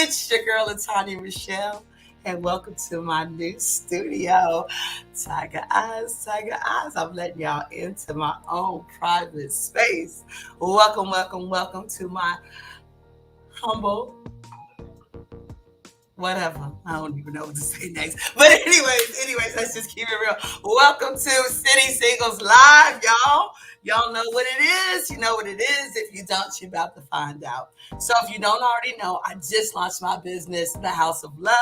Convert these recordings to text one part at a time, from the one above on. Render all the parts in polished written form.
It's your girl, Latanya Michelle, and welcome to my new studio. Tiger Eyes, Tiger Eyes. I'm letting y'all into my own private space. Welcome, welcome, welcome to my humble whatever. I don't even know what to say next. But anyways, let's just keep it real. Welcome to City Singles Live, y'all. Y'all know what it is. You know what it is. If you don't, you're about to find out. So if you don't already know, I just launched my business, The House of Love.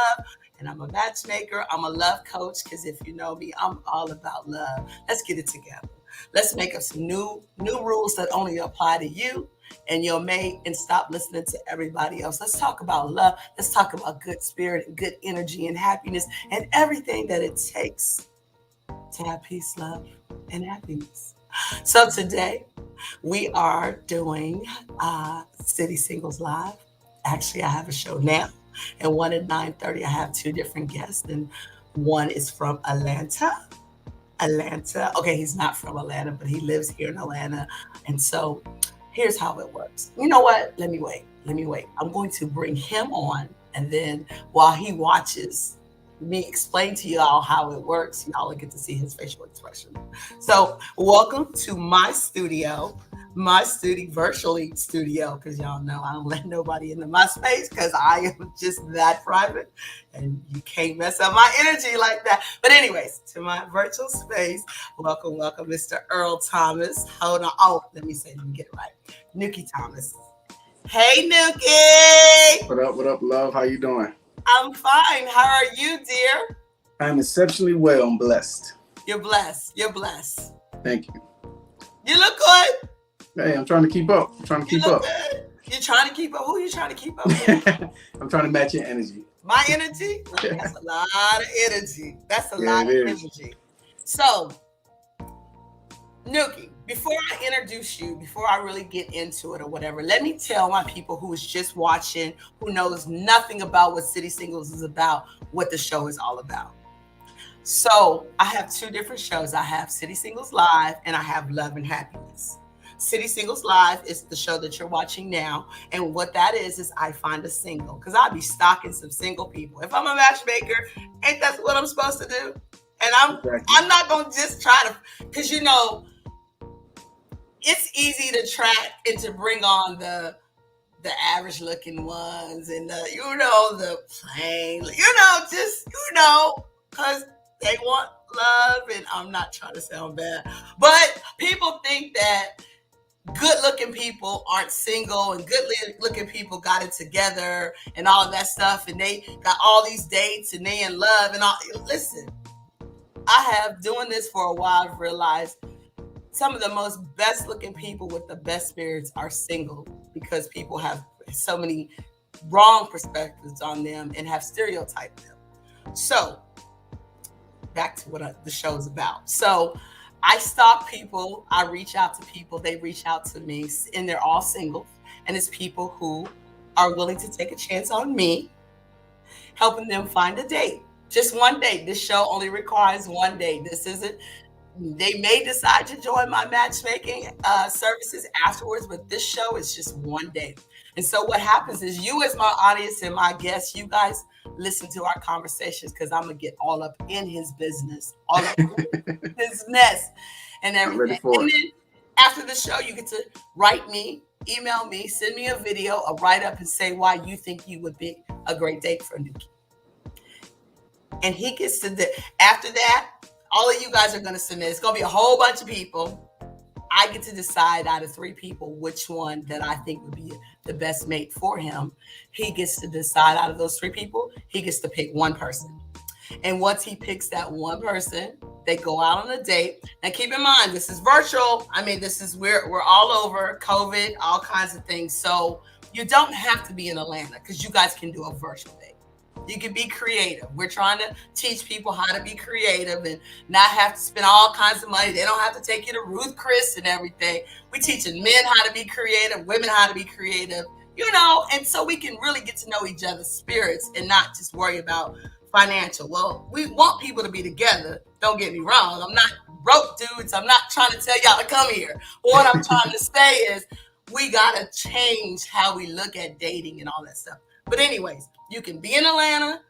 And I'm a matchmaker. I'm a love coach because if you know me, I'm all about love. Let's get it together. Let's make up some new rules that only apply to you and your mate and stop listening to everybody else. Let's talk about love. Let's talk about good spirit and good energy and happiness and everything that it takes to have peace, love, and happiness. So today we are doing City Singles Live. Actually, I have a show now and one at 9:30. I have two different guests and one is from Atlanta. Okay, he's not from Atlanta, but he lives here in Atlanta. And so here's how it works. You know what? Let me wait. I'm going to bring him on. And then while he watches me explain to y'all how it works, y'all will get to see his facial expression. So welcome to my studio, virtually studio, because y'all know I don't let nobody into my space because I am just that private and you can't mess up my energy like that. But anyways, to my virtual space, welcome, Mr. Earl Thomas. Hold on. Oh, let me get it right. Nuki Thomas. Hey, Nuki. What up, love? How you doing? I'm fine. How are you, dear? I'm exceptionally well. I'm blessed. You're blessed. Thank you. You look good. Hey, I'm trying to keep up. You're trying to keep up? Who are you trying to keep up with? I'm trying to match your energy. My energy? That's a lot of energy. Energy. So, Nuki, before I introduce you, before I really get into it or whatever, let me tell my people who is just watching, who knows nothing about what City Singles is about, what the show is all about. So I have two different shows. I have City Singles Live and I have Love and Happiness. City Singles Live is the show that you're watching now. And what that is I find a single, because I'll be stalking some single people. If I'm a matchmaker, ain't that what I'm supposed to do? And I'm not going to just try to, because you know, it's easy to track and to bring on the average looking ones and the plain, because they want love. And I'm not trying to sound bad, but people think that good looking people aren't single and good looking people got it together and all of that stuff. And they got all these dates and they in love and all. Listen, I have doing this for a while. I've realized some of the most best looking people with the best spirits are single because people have so many wrong perspectives on them and have stereotyped them. So back to what the show is about. So I stalk people. I reach out to people. They reach out to me and they're all single. And it's people who are willing to take a chance on me, helping them find a date. Just one date. This show only requires one date. They may decide to join my matchmaking services afterwards, but this show is just one day. And so what happens is you as my audience and my guests, you guys listen to our conversations because I'm going to get all up in his business, all up in his mess and everything. And then after the show, you get to write me, email me, send me a video, a write-up and say why you think you would be a great date for Nuki. And he gets to after that, all of you guys are going to submit. It's going to be a whole bunch of people. I get to decide out of three people which one that I think would be the best mate for him. He gets to decide out of those three people. He gets to pick one person. And once he picks that one person, they go out on a date. Now, keep in mind, this is virtual. I mean, we're all over COVID, all kinds of things. So you don't have to be in Atlanta because you guys can do a virtual date. You can be creative. We're trying to teach people how to be creative and not have to spend all kinds of money. They don't have to take you to Ruth Chris and everything. We're teaching men how to be creative, women how to be creative, and so we can really get to know each other's spirits and not just worry about financial. Well, we want people to be together. Don't get me wrong. I'm not broke dudes. I'm not trying to tell y'all to come here. What I'm trying to say is we got to change how we look at dating and all that stuff. But anyways, you can be in Atlanta.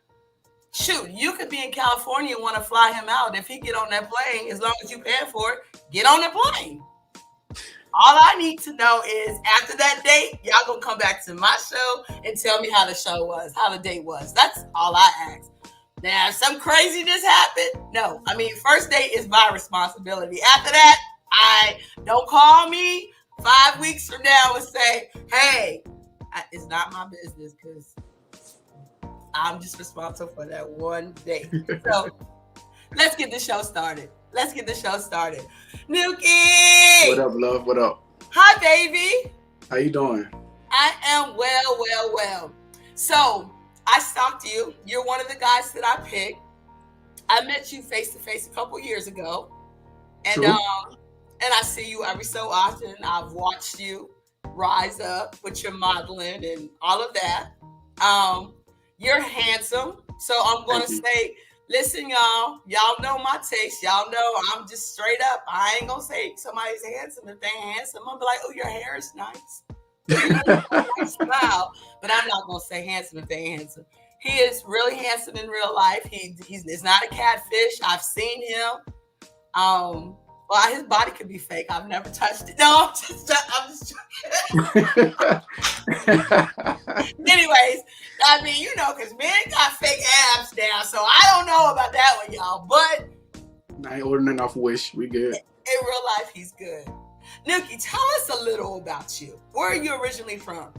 Shoot, you could be in California and want to fly him out. If he get on that plane, as long as you pay for it, get on the plane. All I need to know is after that date, y'all gonna come back to my show and tell me how the show was, how the date was. That's all I ask. Now, if some craziness happened, no. I mean, first date is my responsibility. After that, I don't call me 5 weeks from now and say, hey, it's not my business because I'm just responsible for that one date. So let's get the show started. Nuki! What up, love? What up? Hi, baby. How you doing? I am well. So I stalked you. You're one of the guys that I picked. I met you face to face a couple years ago. And True. And I see you every so often. I've watched you rise up with your modeling and all of that. You're handsome. So I'm going to say, listen, y'all know my taste. Y'all know I'm just straight up. I ain't going to say somebody's handsome if they ain't handsome. I'm going to be like, oh, your hair is nice. Nice smile. But I'm not going to say handsome if they ain't handsome. He is really handsome in real life. He's not a catfish. I've seen him. Well, his body could be fake. I've never touched it. No, I'm just joking. Anyways, I mean, because men got fake abs now, so I don't know about that one, y'all. But I ain't ordering off Wish. We good. In real life, he's good. Nuki, tell us a little about you. Where are you originally from?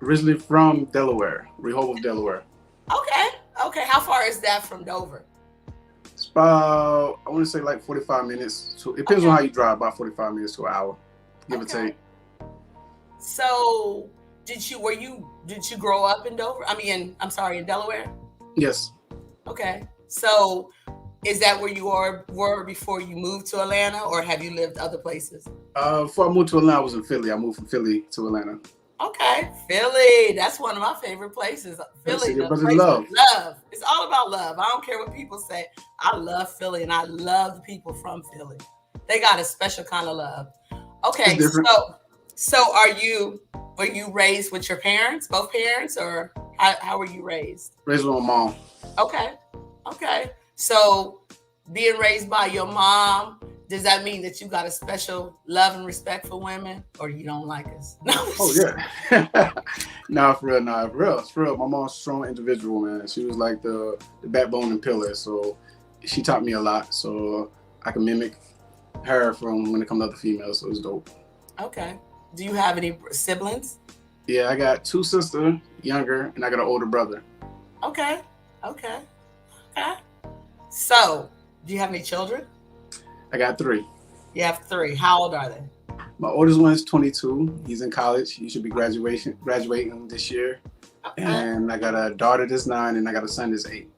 Originally from Delaware, Rehoboth, Delaware. Okay. How far is that from Dover? It's about, I want to say like 45 minutes. So it depends on how you drive, about 45 minutes to an hour, give or take. So did you grow up in Dover? in Delaware? Yes. Okay. So is that where you were before you moved to Atlanta, or have you lived other places? Before I moved to Atlanta, I was in Philly. I moved from Philly to Atlanta. Okay, Philly. That's one of my favorite places. Philly, the place love. It's all about love. I don't care what people say. I love Philly, and I love the people from Philly. They got a special kind of love. Okay, so were you raised with your parents, both parents, or how were you raised? Raised with my mom. Okay. So being raised by your mom, does that mean that you got a special love and respect for women, or you don't like us? No. Oh yeah. Nah, for real. My mom's a strong individual, man. She was like the backbone and pillar. So she taught me a lot. So I can mimic her from when it comes to other females. So it's dope. Okay. Do you have any siblings? Yeah, I got 2 sisters, younger, and I got an older brother. Okay. So, do you have any children? I got 3. You have 3. How old are they? My oldest one is 22. He's in college. He should be graduating this year. Okay. And I got a daughter that's 9, and I got a son that's 8.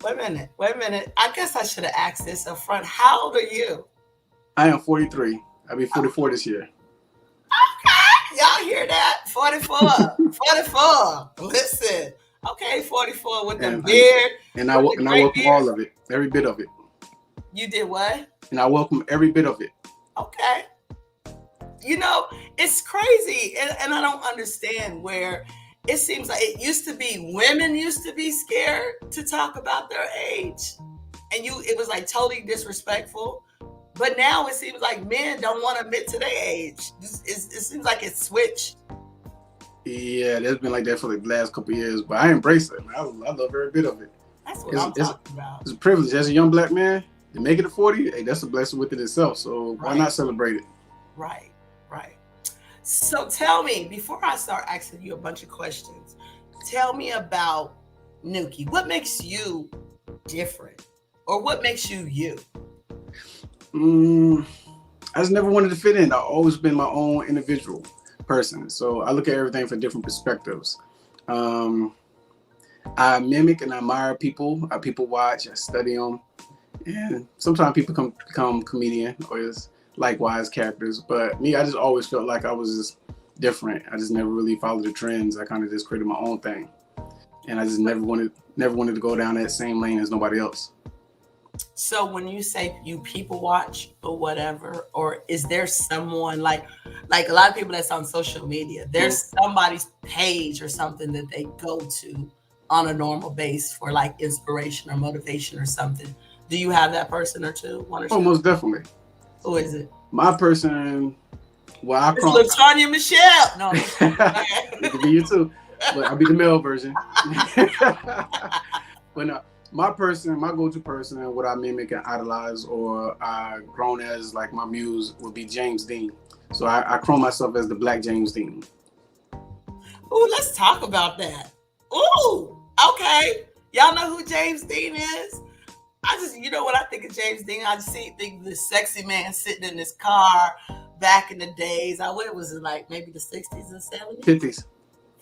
Wait a minute. I guess I should have asked this up front. How old are you? I am 43. I'll be 44 this year. Okay. Y'all hear that? 44. Listen. Okay, 44 with the beard. And I welcome all of it, every bit of it. You did what? And I welcome every bit of it. Okay. It's crazy. And I don't understand where it seems like women used to be scared to talk about their age. And it was like totally disrespectful. But now it seems like men don't want to admit to their age. It seems like it's switched. Yeah, that's been like that for the last couple of years. But I embrace it. I love every bit of it. That's what I'm talking about. It's a privilege as a young black man. To make it to 40, hey, that's a blessing within itself. So why not celebrate it? Right. So tell me, before I start asking you a bunch of questions, tell me about Nuki. What makes you different? Or what makes you you? I just never wanted to fit in. I've always been my own individual person. So I look at everything from different perspectives. I mimic and admire people. I people watch, I study them. And sometimes people become comedian or just likewise characters. But me, I just always felt like I was just different. I just never really followed the trends. I kind of just created my own thing. And I just never wanted to go down that same lane as nobody else. So when you say you people watch or whatever, or is there someone like a lot of people that's on social media, Mhm. there's somebody's page or something that they go to on a normal base for like inspiration or motivation or something. Do you have that person or two, one or Oh, two? most definitely. Who is it? My person, well, I It's call. Latonya Michelle. No, I'm just kidding. It could be you too, but I'll be the male version. But no, my person, my go-to person, what I mimic and idolize, or I grown as like my muse, would be James Dean. So I call myself as the Black James Dean. Ooh, let's talk about that. Ooh, okay. Y'all know who James Dean is? I just, you know what I think of James Dean? I just think of this sexy man sitting in his car back in the days. What was it like? Maybe the 60s and 70s, 50s.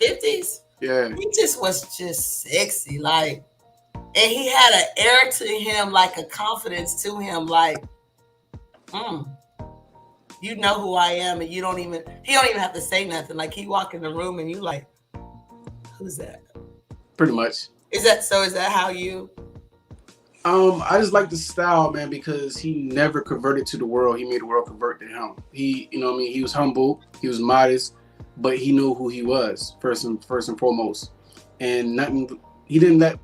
50s. Yeah. He just was just sexy, like, and he had an air to him, like a confidence to him, like, mm, you know who I am, and you don't even. He don't even have to say nothing. Like he walk in the room, and you like, who's that? Pretty much. Is that so? Is that how you? I just like the style, man, because he never converted to the world. He made the world convert to him. He, you know what I mean? He was humble, he was modest, but he knew who he was first and foremost. And nothing, he didn't let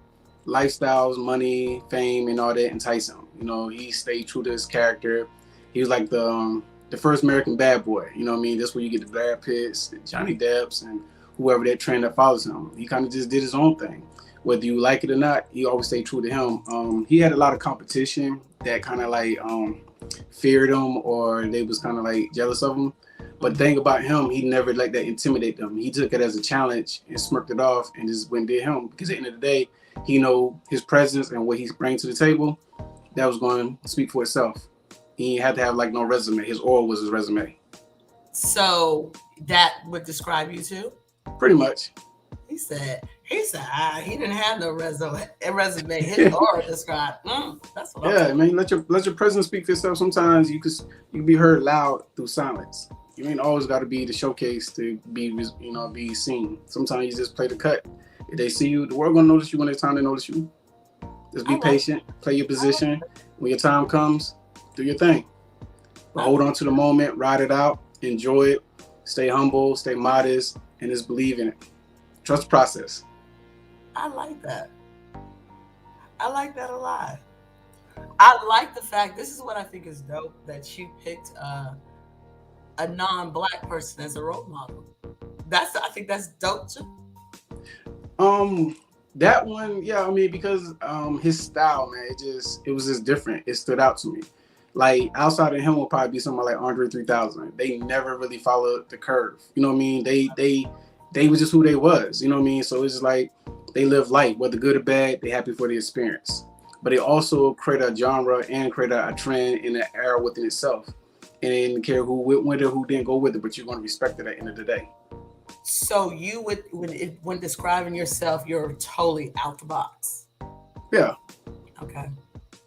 lifestyles, money, fame, and all that entice him. You know, he stayed true to his character. He was like the first American bad boy. You know what I mean? That's where you get the Brad Pitts, the Johnny Depps, and whoever that trend that follows him. He kind of just did his own thing. Whether you like it or not, he always stayed true to him. He had a lot of competition that kind of like feared him, or they was kind of like jealous of him. But the thing about him, he never let that intimidate them. He took it as a challenge and smirked it off and just went and did him. Because at the end of the day, he know his presence and what he's bringing to the table, that was going to speak for itself. He had to have like no resume. His oil was his resume. So that would describe you too. Pretty much. He didn't have no resume. His aura described. That's what I'm Yeah, saying. man. Let your presence speak for itself. Sometimes you can be heard loud through silence. You ain't always got to be the showcase to be seen. Sometimes you just play the cut. If they see you, the world gonna notice you when it's time to notice you. Just be patient, play your position. When your time comes, do your thing. But hold on to the moment, ride it out, enjoy it, stay humble, stay modest, and just believe in it. Trust the process. I like that. I like that a lot. I like the fact. This is what I think is dope that you picked a non-black person as a role model. I think that's dope too. Um, that one, yeah, I mean, because his style, man, it was just different. It stood out to me. Like outside of him will probably be somebody like Andre 3000. They never really followed the curve. You know what I mean? They was just who they was. You know what I mean? So it's just like they live life, whether good or bad. They happy for the experience. But they also create a genre and create a trend in an era within itself. And they didn't care who went with it, who didn't go with it. But you're going to respect it at the end of the day. So you would when describing yourself, you're totally out the box. Yeah. Okay.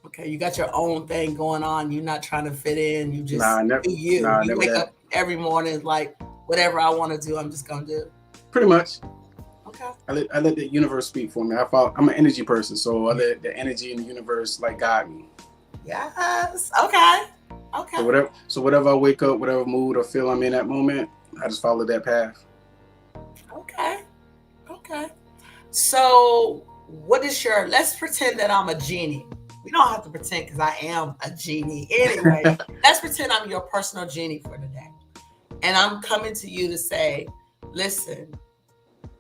Okay. You got your own thing going on. You're not trying to fit in. You just Never. do you. Nah, You never wake that. up every morning like whatever I want to do, I'm just gonna do. Pretty much. Okay. I let the universe speak for me. I'm an energy person, so I let the energy in the universe like guide me. Yes. Okay. So Okay. whatever I wake up, whatever mood or feel I'm in that moment, I just follow that path. Okay. Okay. So, what is your? Let's pretend that I'm a genie. We don't have to pretend because I am a genie anyway. Let's pretend I'm your personal genie for today, and I'm coming to you to say, listen,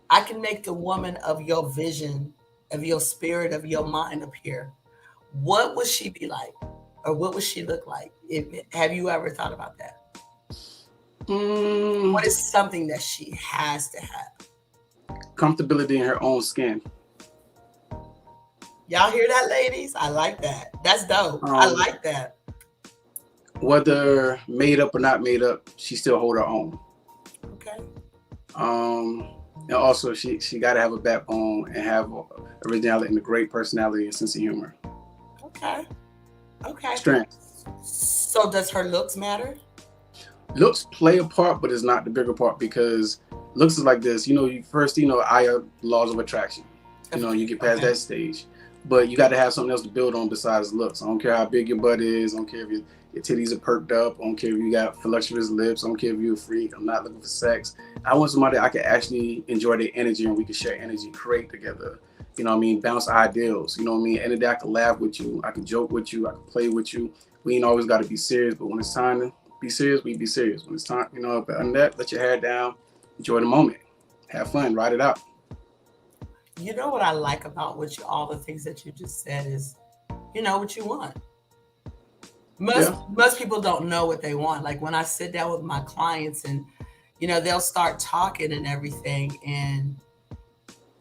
I can make the woman of your vision, of your spirit, of your mind appear. What would she be like, or what would she look like? Have you ever thought about that? What is something that she has to have? Comfortability in her own skin. Y'all hear that, ladies? I like that. That's dope. I like that. Whether made up or not made up, she still hold her own. Okay. And also she got to have a backbone and have originality and a great personality and sense of humor. Okay. Okay. Strength. So does her looks matter? Looks play a part, but it's not the bigger part because looks is like this. You first, eye laws of attraction. You get past that stage. but you got to have something else to build on besides looks. I don't care how big your butt is. I don't care if your titties are perked up. I don't care if you got voluptuous lips. I don't care if you're a freak. I'm not looking for sex. I want somebody I can actually enjoy their energy and we can share energy, create together. You know what I mean? Bounce ideals. You know what I mean? And then I can laugh with you. I can joke with you. I can play with you. We ain't always got to be serious, but when it's time to be serious, we be serious. When it's time, but on that, let your hair down, enjoy the moment, have fun, ride it out. You know what I like about all the things that you just said is, you know what you want. Yeah. Most people don't know what they want. Like when I sit down with my clients and they'll start talking and everything, and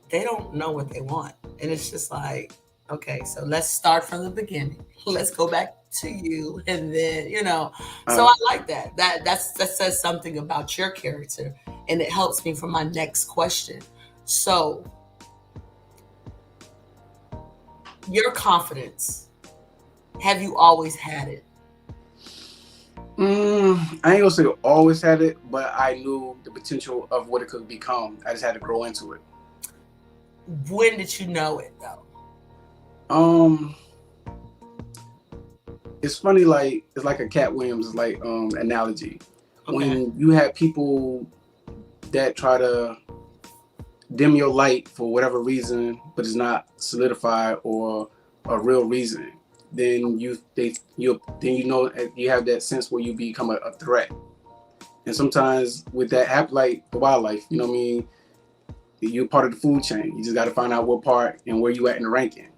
they don't know what they want. And it's just like, okay, so let's start from the beginning. Let's go back to you, and then so I like that. That says something about your character, and it helps me for my next question. So your confidence, have you always had it? I ain't gonna say always had it, but I knew the potential of what it could become. I just had to grow into it. When did you know it though? Um, it's funny, like it's like a Cat Williams like analogy. Okay. When you have people that try to dim your light for whatever reason, but it's not solidified or a real reason, then you have that sense where you become a threat. And sometimes with that happen, like the wildlife, you know what I mean, you're part of the food chain. You just got to find out what part and where you at in the ranking.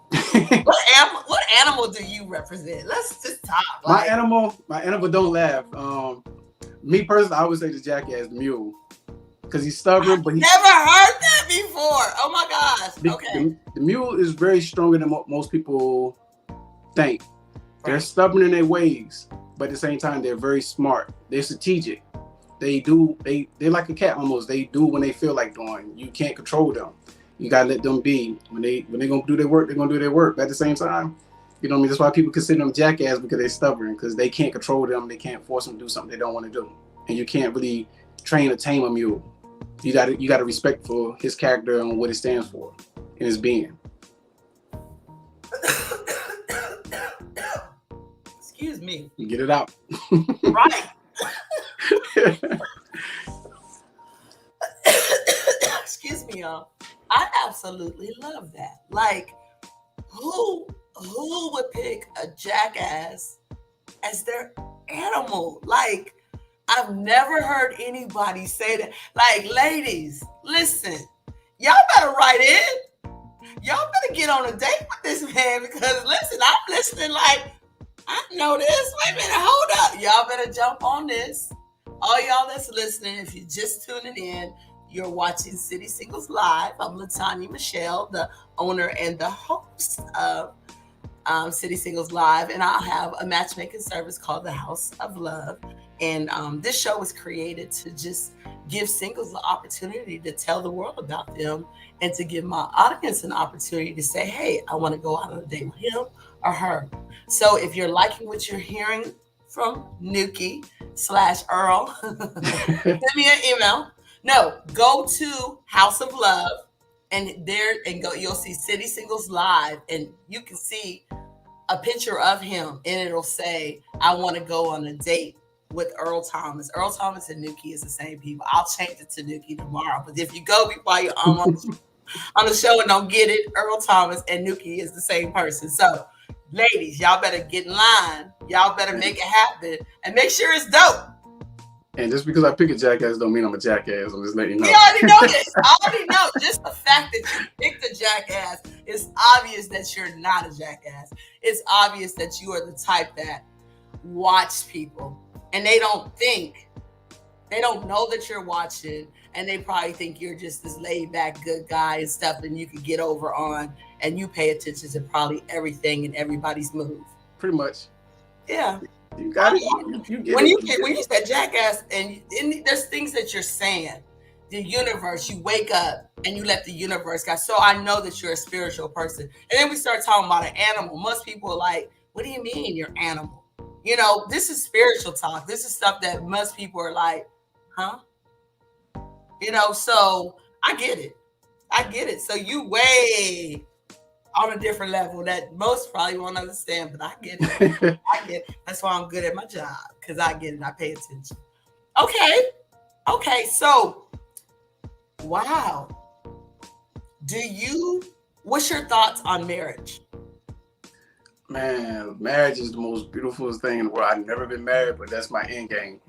What animal do you represent? Let's just talk. Like, my animal don't laugh. Me personally, I would say the jackass, the mule, because he's stubborn. But never heard that before. Oh my gosh. Okay. The mule is very stronger than most people think. They're stubborn in their ways, but at the same time, they're very smart. They're strategic. They're like a cat almost. They do when they feel like doing. You can't control them. You gotta let them be. When they're gonna do their work, they're gonna do their work. But at the same time, you know what I mean? That's why people consider them jackass, because they're stubborn, because they can't control them. They can't force them to do something they don't want to do. And you can't really train or tame a mule. You gotta respect for his character and what it stands for and his being. Excuse me. You get it out. Right. Excuse me, y'all. I absolutely love that. Like, who would pick a jackass as their animal? Like, I've never heard anybody say that. Like, ladies, listen, y'all better write in. Y'all better get on a date with this man, because listen, I'm listening like, I know this. Wait a minute, hold up. Y'all better jump on this. All y'all that's listening, if you're just tuning in, you're watching City Singles Live. I'm Latanya Michelle, the owner and the host of City Singles Live, and I'll have a matchmaking service called the House of Love. And this show was created to just give singles the opportunity to tell the world about them, and to give my audience an opportunity to say, hey, I want to go out on a date with him or her. So if you're liking what you're hearing from Nuki / Earl, send me an email. No, go to House of Love, and you'll see City Singles Live, and you can see a picture of him, and it'll say, I want to go on a date with Earl Thomas. Earl Thomas and Nuki is the same people. I'll change it to Nuki tomorrow. But if you go before you're on the show and don't get it, Earl Thomas and Nuki is the same person. So, ladies, y'all better get in line. Y'all better make it happen, and make sure it's dope. And just because I pick a jackass don't mean I'm a jackass. I'm just letting you know. We already know this. I already know. Just the fact that you picked a jackass, it's obvious that you're not a jackass. It's obvious that you are the type that watch people, and they don't know that you're watching, and they probably think you're just this laid back good guy and stuff, and you can get over on, and you pay attention to probably everything and everybody's move. Pretty much. Yeah. You got it. When you said jackass, and there's things that you're saying, the universe, you wake up and you let the universe guide. So I know that you're a spiritual person. And then we start talking about an animal. Most people are like, what do you mean you're animal? This is spiritual talk. This is stuff that most people are like, huh? So I get it. So you way on a different level that most probably won't understand, but I get it. I get it. That's why I'm good at my job, because I get it. I pay attention. Okay. Okay. So, wow. What's your thoughts on marriage? Man, marriage is the most beautiful thing in the world. I've never been married, but that's my end game.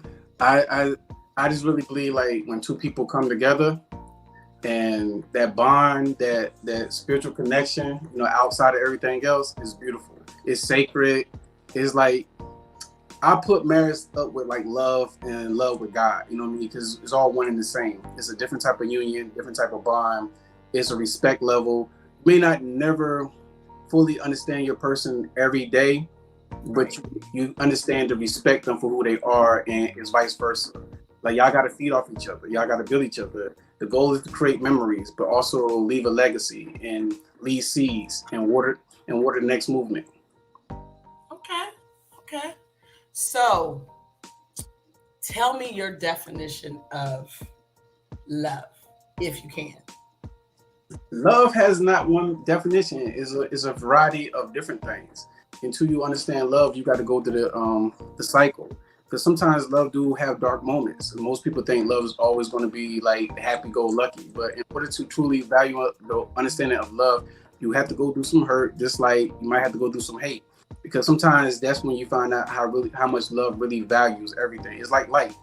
I I, I just really believe like when two people come together and that bond, that spiritual connection, outside of everything else, is beautiful. It's sacred. It's like I put marriage up with like love and love with God. You know what I mean? Because it's all one and the same. It's a different type of union, different type of bond. It's a respect level. You may not never fully understand your person every day, but Right. you understand to respect them for who they are, and it's vice versa. Like y'all got to feed off each other. Y'all got to build each other. The goal is to create memories, but also leave a legacy and leave seeds and water the next movement. Okay. Okay. So, tell me your definition of love, if you can. Love has not one definition. Is a variety of different things. Until you understand love, you got to go through the cycle. Because sometimes love do have dark moments. And most people think love is always going to be like happy go lucky. But in order to truly value the understanding of love, you have to go through some hurt, just like you might have to go through some hate. Because sometimes that's when you find out how much love really values everything. It's like light.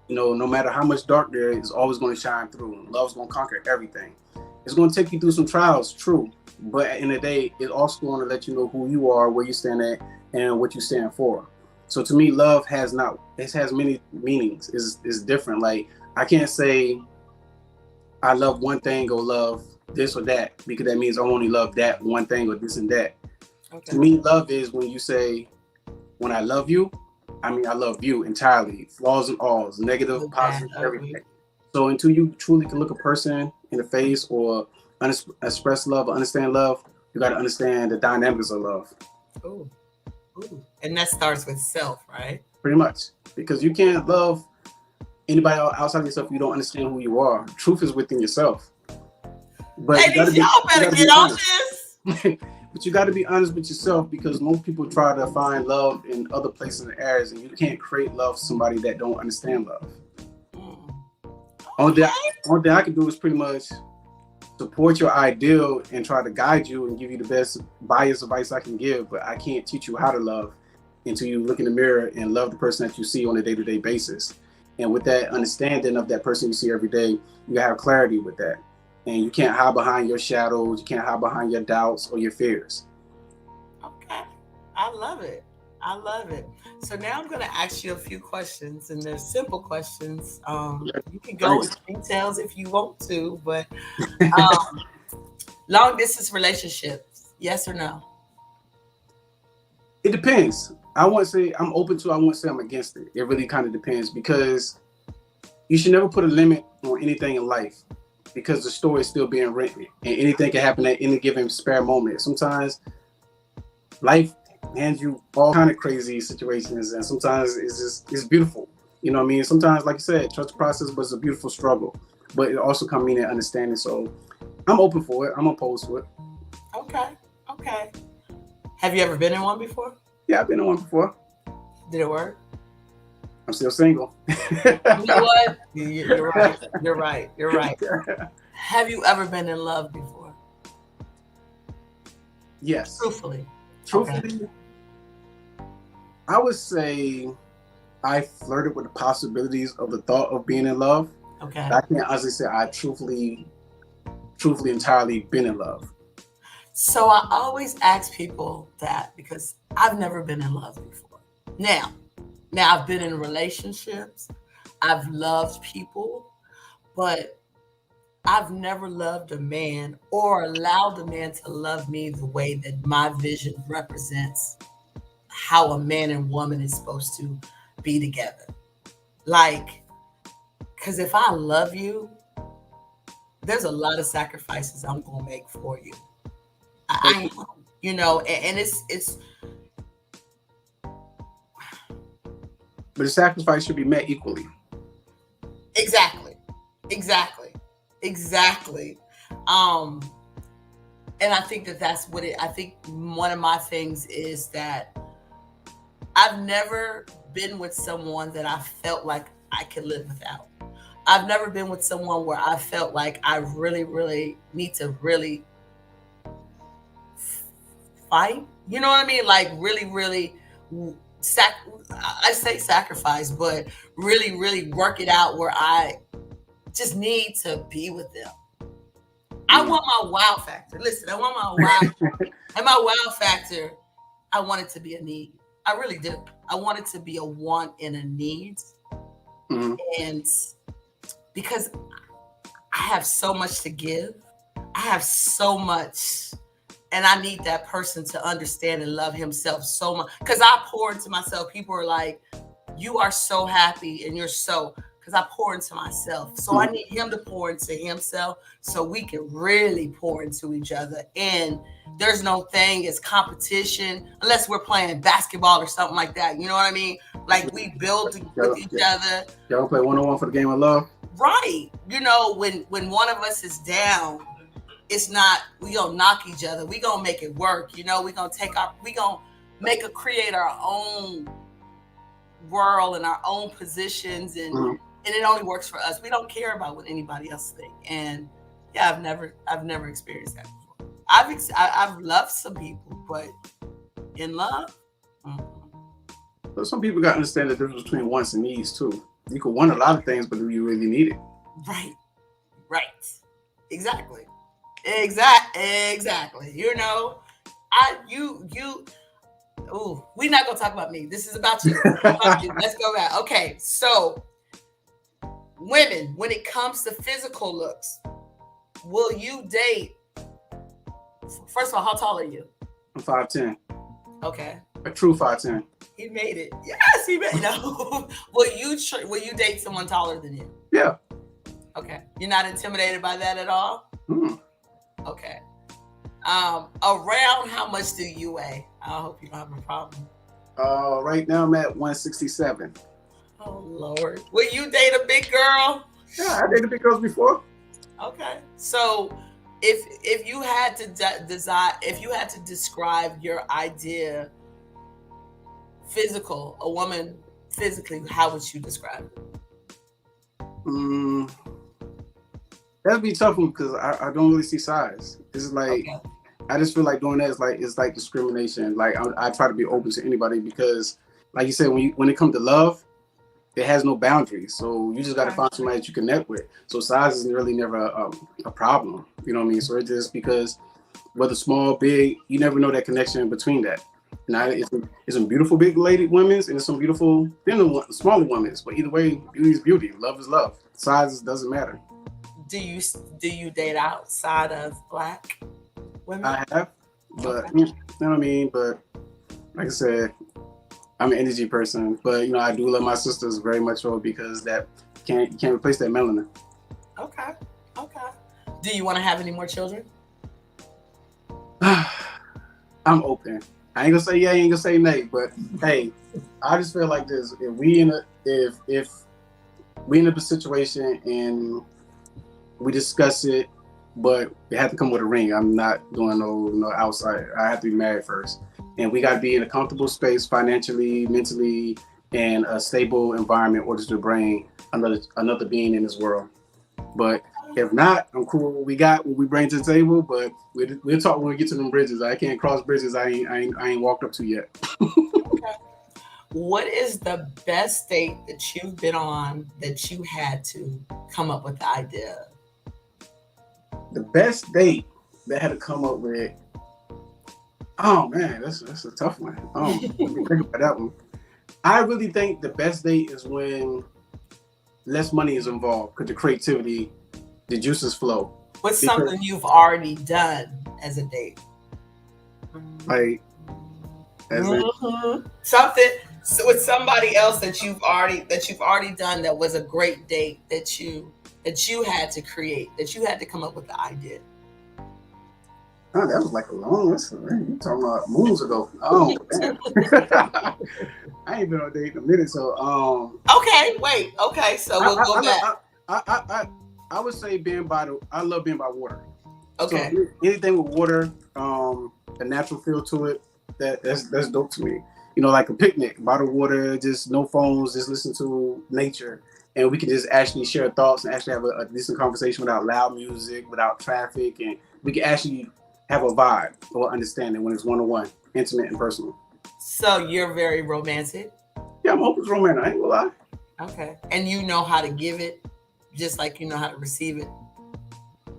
No matter how much dark there is, it's always going to shine through. Love's going to conquer everything. It's going to take you through some trials, true. But at the end of the day, it's also going to let you know who you are, where you stand at, and what you stand for. So to me, love has many meanings. Is different. Like I can't say I love one thing or love this or that because that means I only love that one thing or this and that. To Okay. me, love is when you say, when I love you, I mean I love you entirely, flaws and alls, negative, Good, bad, positive, ugly. everything. So until you truly can look a person in the face or express love or understand love, you got to understand the dynamics of love, Ooh, ooh. And that starts with self, right? pretty much. Because you can't love anybody outside of yourself if you don't understand who you are. Truth is within yourself. But you got to Ladies, be y'all you got better to get be on honest. this. But you got to be honest with yourself because most people try to find love in other places and areas, and you can't create love for somebody that don't understand love. Mm. Only thing, Okay. only thing I can do is pretty much support your ideal and try to guide you and give you the best bias advice I can give. But I can't teach you how to love until you look in the mirror and love the person that you see on a day-to-day basis. And with that understanding of that person you see every day, you have clarity with that. And you can't hide behind your shadows. You can't hide behind your doubts or your fears. Okay. I love it. I love it. So now I'm going to ask you a few questions, and they're simple questions. You can go Thanks. into details if you want to, but um, long distance relationships, yes or no? It depends. I won't say I'm open to. I won't say I'm against it. It really kind of depends because you should never put a limit on anything in life because the story is still being written and anything can happen at any given spare moment. Sometimes life hands you all kind of crazy situations, and sometimes it's beautiful. You know what I mean? Sometimes, like you said, trust the process, but it's a beautiful struggle. But it also come meaning understanding. So I'm open for it. I'm opposed to it. Okay. Okay. Have you ever been in one before? Yeah, I've been in one before. Did it work? I'm still single. You know what? You're right. You're right. You're right. Have you ever been in love before? Yes. Truthfully. Okay. Truthfully, I would say I flirted with the possibilities of the thought of being in love. Okay. But I can't honestly say I truthfully, entirely been in love. So I always ask people that because I've never been in love before. Now, I've been in relationships, I've loved people, but I've never loved a man or allowed a man to love me the way that my vision represents how a man and woman is supposed to be together. Like, because if I love you, there's a lot of sacrifices I'm gonna make for you. I am, and it's But the sacrifice should be met equally. exactly, exactly, exactly. Um, And I think that that's what it. I think one of my things is that I've never been with someone that I felt like I could live without. I've never been with someone where I felt like I really, really need to really fight. You know what I mean? Like really, really sac. I say sacrifice, but really, really work it out where I just need to be with them. I Mm. want my wow factor. Listen, I want my wow, and my wow factor. I want it to be a need. I really do. I want it to be a want and a need, Mm. and because I have so much to give, I have so much, and I need that person to understand and love himself so much. Because I pour into myself. People are like, "You are so happy, and you're so." Because I pour into myself, so I Mm. need him to pour into himself, so we can really pour into each other. And there's no thing as competition unless we're playing basketball or something like that. You know what I mean? Like we build with Y'all, each other. y'all play 1-on-1 for the game of love? Right. You know, when one of us is down, it's not we gonna knock each other. We gonna make it work. You know, we gonna create our own world and our own positions, Mm. and it only works for us. We don't care about what anybody else think. And yeah, I've never experienced that before. I've loved some people, but in love, mm, But some people got to understand the difference between wants and needs too. You could want a lot of things, but do you really need it? right, right, exactly. Exactly. You know, you. Ooh, we're not gonna talk about me. This is about you. About you. Let's go back. Okay, so women, when it comes to physical looks, will you date? First of all, how tall are you? I'm 5'10", Okay, a true 5'10". he made it. Yes, he made. No, will you date someone taller than you? Yeah. Okay, you're not intimidated by that at all. Mm. Okay. Around how much do you weigh? I hope you don't have a problem. Right now I'm at 167. Oh Lord, will you date a big girl? Yeah, I dated big girls before. Okay, so if you had to if you had to describe your idea physical, a woman physically, how would you describe it? Mm, that'd be a tough one because I don't really see size. It's like Okay, I just feel like doing that is like it's like discrimination. Like I try to be open to anybody because, like you said, when it comes to love, it has no boundaries. So you just got to okay, find somebody that you connect with. So size is really never a problem. You know what I mean? So it's just because whether small, big, you never know that connection between that. Now it's some beautiful big lady women's and it's some beautiful thinner smaller women's. But either way, beauty is beauty. Love is love. Size doesn't matter. do you do you date outside of black women? I have, but Okay, you know what I mean. But like I said, I'm an energy person. But I do love my sisters very much so because that you can't replace that melanin. okay, okay. Do you want to have any more children? I'm open. I ain't gonna say yeah, I ain't gonna say nay, but hey, I just feel like this. If we in a situation and we discuss it, but it have to come with a ring. I'm not doing no outside. I have to be married first, and we got to be in a comfortable space financially, mentally, and a stable environment in order to bring another being in this world. But if not, I'm cool with what we got, what we bring to the table. But we'll talk when we get to them bridges. I can't cross bridges I ain't walked up to yet. Okay. What is the best date that you've been on that you had to come up with the idea? The best date that had to come up with. Oh man, that's a tough one. Let me think about that one. I really think the best date is when less money is involved because the creativity, the juices flow. What's Because something you've already done as a date? like as in, Something with somebody else that you've already done that was a great date that you had to create, that you had to come up with the idea. oh, that was like a long listen. Man. You talking about moons ago? Oh man, I ain't been on a date in a minute. So Okay, wait. Okay, so I we'll go I, back. I, I, I, I would say I love being by water. So Okay. anything with water, a natural feel to it, that's dope to me. You know, like a picnic, bottled water, just no phones, just listen to nature, and we can just actually share thoughts and actually have a decent conversation without loud music, without traffic, and we can actually have a vibe or understanding when it's one on one, intimate and personal. So you're very romantic. Yeah, I'm open to romantic. I ain't gonna lie. Okay. And you know how to give it just like you know how to receive it.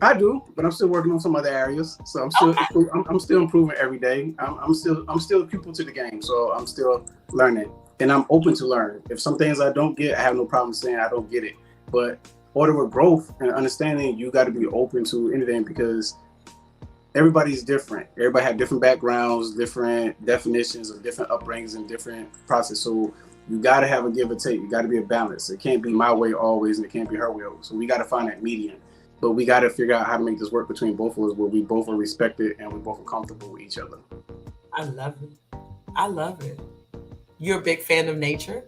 I do, but I'm still working on some other areas. So Okay. I'm still improving every day. I'm still a pupil to the game. So I'm still learning, and I'm open to learn. If some things I don't get, I have no problem saying I don't get it. But order with growth and understanding, you got to be open to anything because everybody's different. Everybody have different backgrounds, different definitions of different upbringings and different process. So you got to have a give or take. You got to be a balance. It can't be my way always, and it can't be her way always. So we got to find that median. But we got to figure out how to make this work between both of us, where we both are respected and we both are comfortable with each other. I love it. I love it. You're a big fan of nature?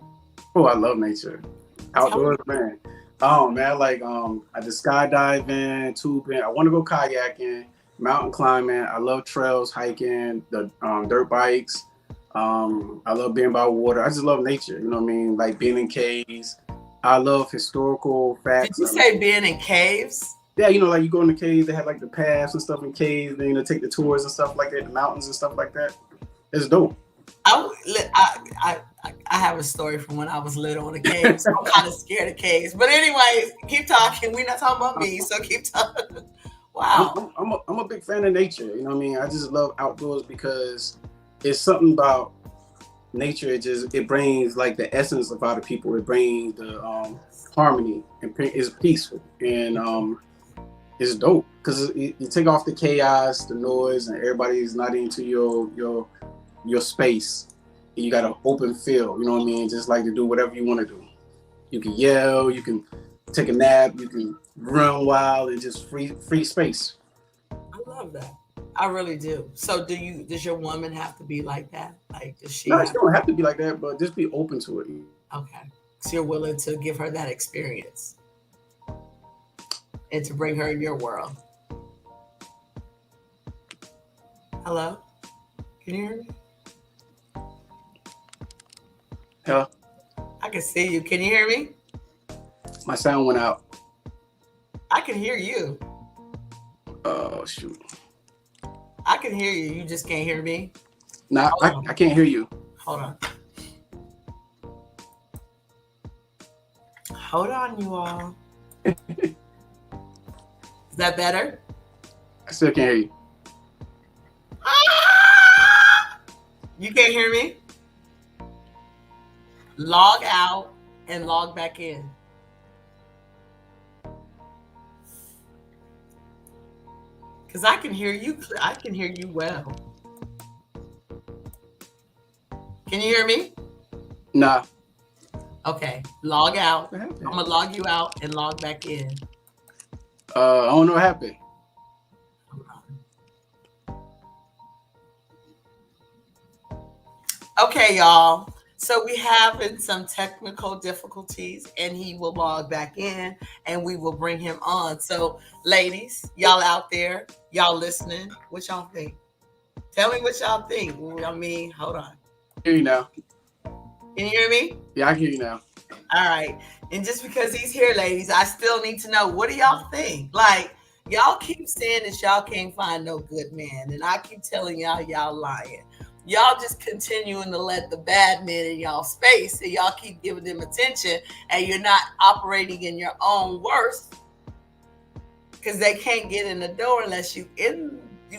Oh, I love nature, Tell me. outdoors, man. Oh man, like I did skydiving, tubing. I want to go kayaking, mountain climbing. I love trails, hiking, the dirt bikes. I love being by water. I just love nature. You know what I mean? Like being in caves. I love historical Did facts. you say being in caves? Yeah, you know, like you go in the caves, they have like the paths and stuff in caves. Then you know, take the tours and stuff like that, the mountains and stuff like that. It's dope. I have a story from when I was little in a cave. So I'm kind of scared of caves. But anyways, keep talking. We're not talking about me, so keep talking. I'm Wow. I'm a big fan of nature. You know what I mean? I just love outdoors because it's something about nature. It brings like the essence of other people. It brings the harmony and it's peaceful and it's dope because you take off the chaos, the noise, and everybody's not into your space. You got an open field. You know what I mean? Just like to do whatever you want to do. You can yell. You can take a nap. You can run wild and just free space. I love that. I really do. So does your woman have to be like that? Like does she No, it have don't have to be like that, but just be open to it. okay. So you're willing to give her that experience and to bring her in your world. Hello? Can you hear me? Hell, I can see you. Can you hear me? my sound went out. I can hear you. Oh shoot. I can hear you. You just can't hear me. Nah, Hold on. I can't hear you. Hold on. Hold on, you all. Is that better? I still can't hear you. Ah! You can't hear me? Log out and log back in. Because I can hear you. I can hear you well. Can you hear me? Nah. Okay. Log out. What happened? I'm going to log you out and log back in. I don't know what happened. Okay, y'all. So we having some technical difficulties, and he will log back in, and we will bring him on. So, ladies, y'all out there, y'all listening, what y'all think? Tell me what y'all think. I mean, hold on. I hear you now. Can you hear me? Yeah, I hear you now. All right. And just because he's here, ladies, I still need to know, what do y'all think? Like, y'all keep saying that y'all can't find no good man, and I keep telling y'all lying. Y'all just continuing to let the bad men in y'all space, and y'all keep giving them attention, and you're not operating in your own worth because they can't get in the door unless you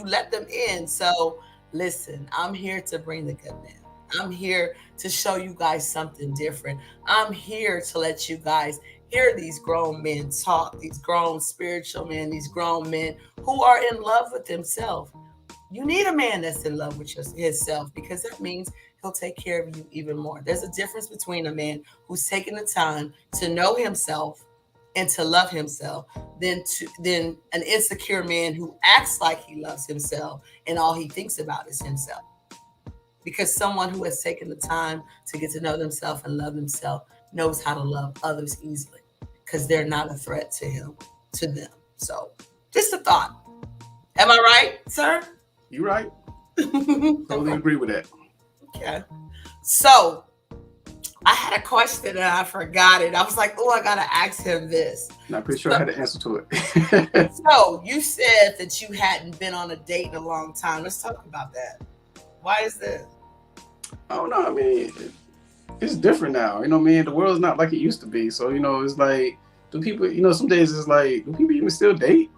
let them in. So listen, I'm here to bring the good men. I'm here to show you guys something different. I'm here to let you guys hear these grown men talk, these grown spiritual men, these grown men who are in love with themselves. You need a man that's in love with himself, because that means he'll take care of you even more. There's a difference between a man who's taking the time to know himself and to love himself than an insecure man who acts like he loves himself and all he thinks about is himself. Because someone who has taken the time to get to know themselves and love themselves knows how to love others easily, because they're not a threat to them. So, just a thought. Am I right, sir? You right. Totally agree with that. Okay. So I had a question and I forgot it. I was like, oh, I gotta ask him this. Not pretty sure I So, had the answer to it. so you said that you hadn't been on a date in a long time. Let's talk about that. Why is this? I don't know. I mean, it's different now. You know what I mean? The world's not like it used to be. So, you know, it's like, do people, you know, some days it's like, do people even still date?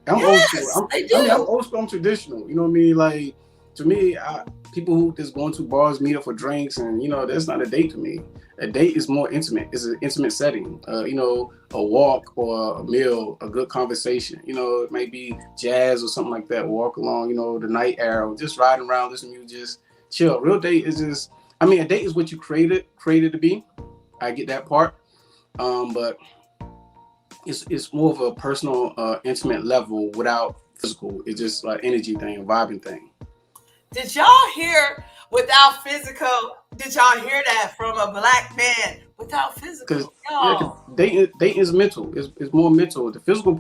I'm old school. Yes, they I'm do. old school. I'm traditional. You know what I mean? Like, to me, people who just going to bars, meet up for drinks, and, you know, that's not a date to me. A date is more intimate. It's an intimate setting. You know, a walk or a meal, a good conversation. You know, it might be jazz or something like that. Walk along, you know, the night air, or just riding around, listening to music, just chill. A real date is just, I mean, a date is what you created to be. I get that part. But it's more of a personal, intimate level without physical. It's just like energy thing, vibing thing. Did y'all hear without physical? Did y'all hear that from a black man without Because physical? yeah, cause Y'all. dating is mental. It's more mental. The physical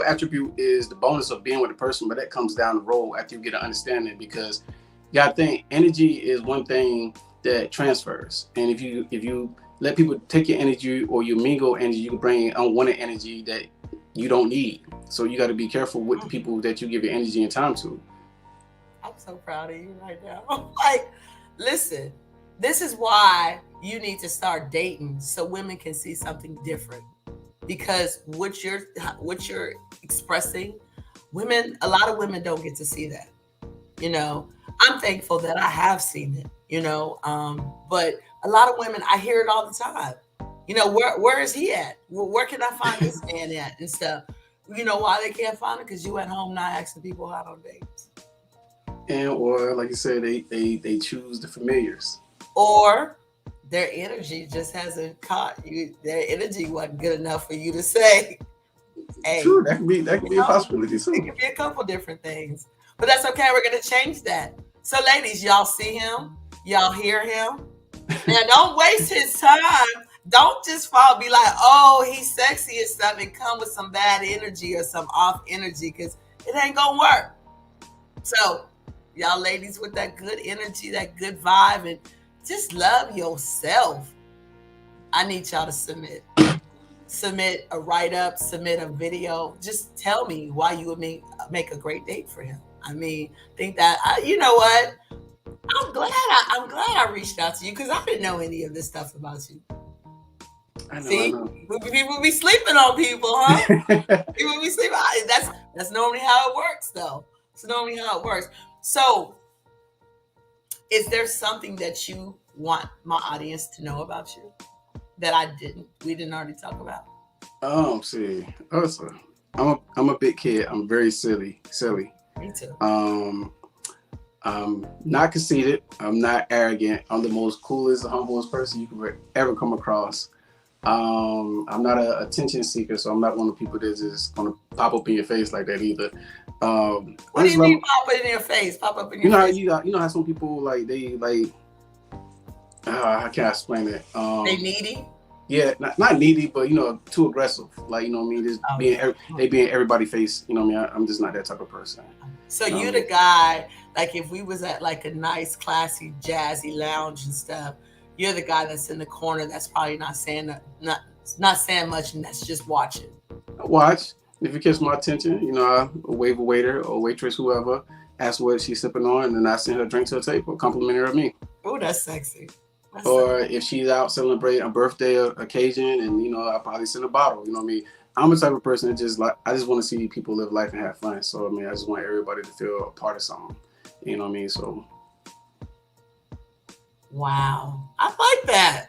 attribute is the bonus of being with a person, but that comes down the road after you get an understanding. Because you gotta think energy is one thing that transfers, and if you let people take your energy or you mingle energy, you can bring unwanted energy that you don't need. So you got to be careful with the people that you give your energy and time to. I'm so proud of you right now. Like, listen, this is why you need to start dating so women can see something different. Because what you're expressing, women, a lot of women don't get to see that. You know, I'm thankful that I have seen it. But a lot of women, I hear it all the time. Where is he at? Where can I find this man at and stuff? You know why they can't find it? Because you at home not asking people out on dates. And or like you said, they choose the familiars. Or their energy just hasn't caught you. Their energy wasn't good enough for you to say, hey, True, that could be a know, possibility it too. could be a couple different things. But that's okay. We're going to change that. So, ladies, y'all see him. Y'all hear him. Now, don't waste his time. Don't just fall, be like, oh, he's sexy and stuff, and come with some bad energy or some off energy because it ain't going to work. So, y'all ladies with that good energy, that good vibe, and just love yourself. I need y'all to submit a write up, submit a video. Just tell me why you would make a great date for him. I mean, think that you know what? I'm glad I reached out to you because I didn't know any of this stuff about you. I know, I See, know. people be sleeping on people, huh? People be sleeping. That's normally how it works, though. It's normally how it works. So, is there something that you want my audience to know about you that we didn't already talk about? See, also, I'm a big kid. I'm very silly. Me too. Um, I'm not conceited. I'm not arrogant. I'm the most coolest, humblest person you could ever come across. I'm not an attention seeker, so I'm not one of the people that's just gonna pop up in your face like that either. What I do just you mean love, pop it in your face? Pop up in you your know how face? you know how some people like they like how can I explain it? They needy? Yeah, not needy, but you know, too aggressive. Like you know what I mean, just Oh yeah. they being everybody face. You know what I mean? I'm just not that type of person. So You know you what I the mean? guy, like if we was at like a nice, classy, jazzy lounge and stuff, you're the guy that's in the corner that's probably not saying much and that's just watching. I watch. If it catch my attention, you know, I wave a waiter or waitress, whoever, ask what she's sipping on, and then I send her a drink to the table, compliment her of me. Oh, that's sexy. That's sexy. Or if she's out celebrating a birthday occasion, and you know, I probably send a bottle. You know what I mean? I'm the type of person that just like I just want to see people live life and have fun. So I mean, I just want everybody to feel a part of something. You know what I mean? So Wow. I like that.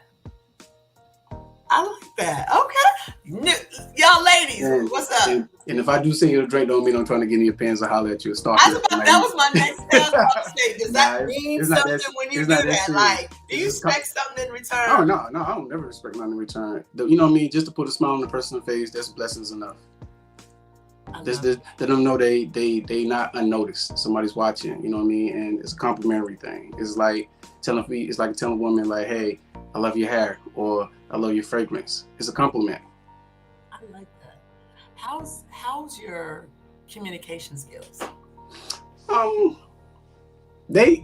I like that. Okay. Y'all ladies, and what's up? and if I do send you a drink, don't mean I'm trying to get in your pants or holler at you or stalk I you was or something about, like that was my next thing I was about to say. Does nah, that mean it's not that something when you it's do not that that? serious. Like, do It's you just expect something in oh return? no, I don't never expect nothing in return. You know what I mean? Just to put a smile on the person's face, that's blessings enough. I Just love it. let them know they not unnoticed. Somebody's watching. You know what I mean? And it's a complimentary thing. It's like telling a woman like, hey, I love your hair or I love your fragrance. It's a compliment. I like that. How's your communication skills? Um, they